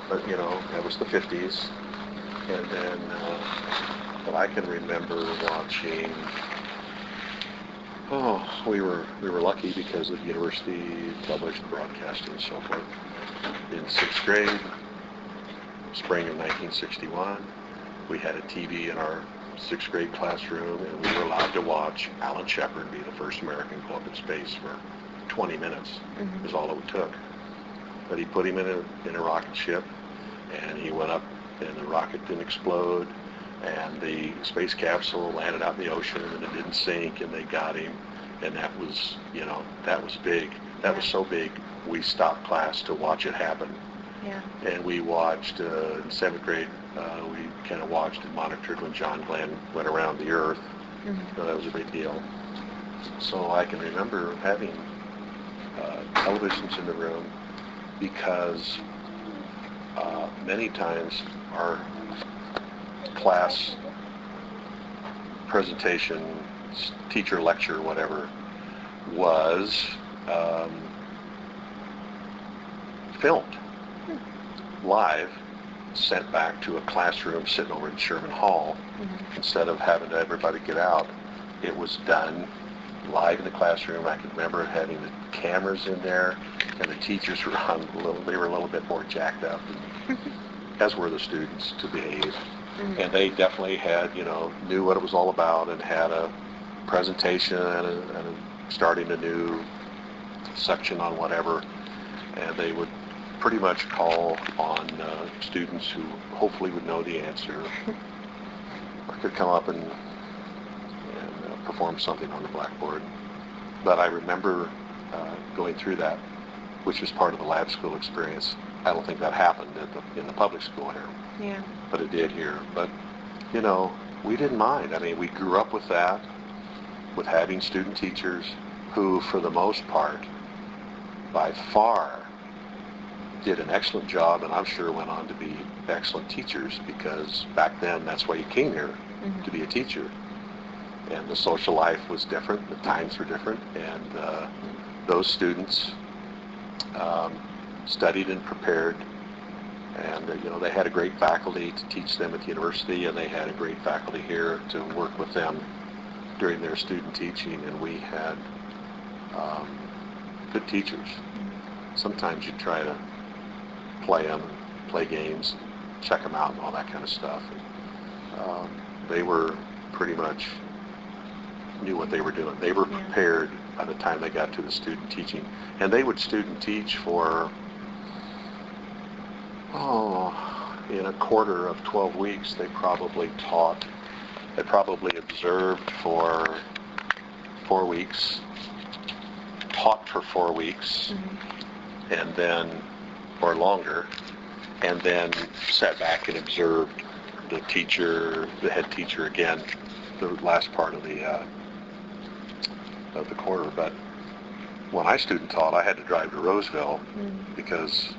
that was the 50s. And then, but I can remember watching, we were lucky because of the University Television Broadcasting and so forth. In 6th grade, spring of 1961, we had a TV in our 6th grade classroom, and we were allowed to watch Alan Shepard be the first American go up in space for 20 minutes. Is all it took. But he put him in a rocket ship, and he went up, and the rocket didn't explode, and the space capsule landed out in the ocean, and it didn't sink, and they got him, and that was, that was big. That was so big, we stopped class to watch it happen. Yeah. And we watched, in 7th grade, we kind of watched and monitored when John Glenn went around the Earth. So that was a big deal. So I can remember having televisions in the room, because many times our class presentation, teacher lecture, whatever, was filmed live, sent back to a classroom sitting over in Sherman Hall. Instead of having everybody get out, it was done live in the classroom. I can remember having the cameras in there, and the teachers were they were a little bit more jacked up, as were the students, to behave. And they definitely had, knew what it was all about, and had a presentation and starting a new section on whatever, and they would pretty much call on students who hopefully would know the answer, or could come up and perform something on the blackboard. But I remember going through that, which was part of the lab school experience. I don't think that happened in the public school here. Yeah. But it did here. But, we didn't mind. I mean, we grew up with that, with having student teachers who, for the most part, by far, did an excellent job, and I'm sure went on to be excellent teachers, because back then that's why you came here, to be a teacher. And the social life was different, the times were different, and those students studied and prepared, and they had a great faculty to teach them at the university, and they had a great faculty here to work with them during their student teaching, and we had good teachers. Sometimes you try to play them, play games, check them out, and all that kind of stuff. They were pretty much knew what they were doing. They were prepared by the time they got to the student teaching. And they would student teach for, in a quarter of 12 weeks, they probably observed for 4 weeks, taught for 4 weeks, and then, or longer, and then sat back and observed the head teacher again, the last part of the quarter. But when I student taught, I had to drive to Roseville because,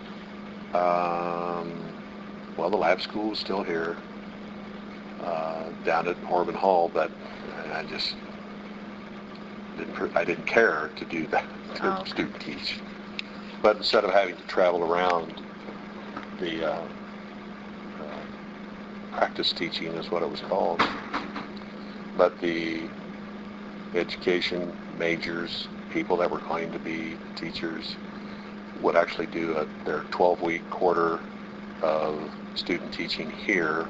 the lab school was still here, down at Orban Hall, but I just didn't care to do that, to student teach. But instead of having to travel around, the practice teaching is what it was called. But the education majors, people that were claimed to be teachers, would actually do their 12-week quarter of student teaching here,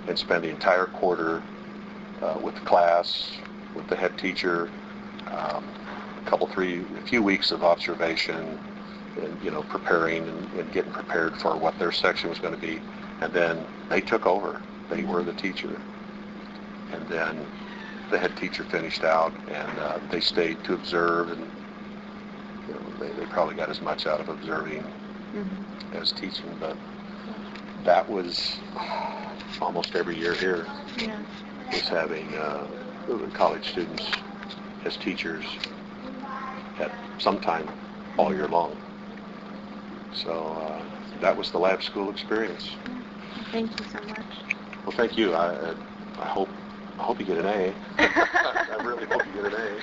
and spend the entire quarter with the class, with the head teacher, a few weeks of observation, and preparing and getting prepared for what their section was going to be, and then they took over. They were the teacher, and then the head teacher finished out, and they stayed to observe, and they probably got as much out of observing as teaching. But that was almost every year here. Yeah. Was having college students as teachers at some time all year long. So that was the lab school experience. Thank you so much. Well, thank you. I hope you get an A. I really hope you get an A.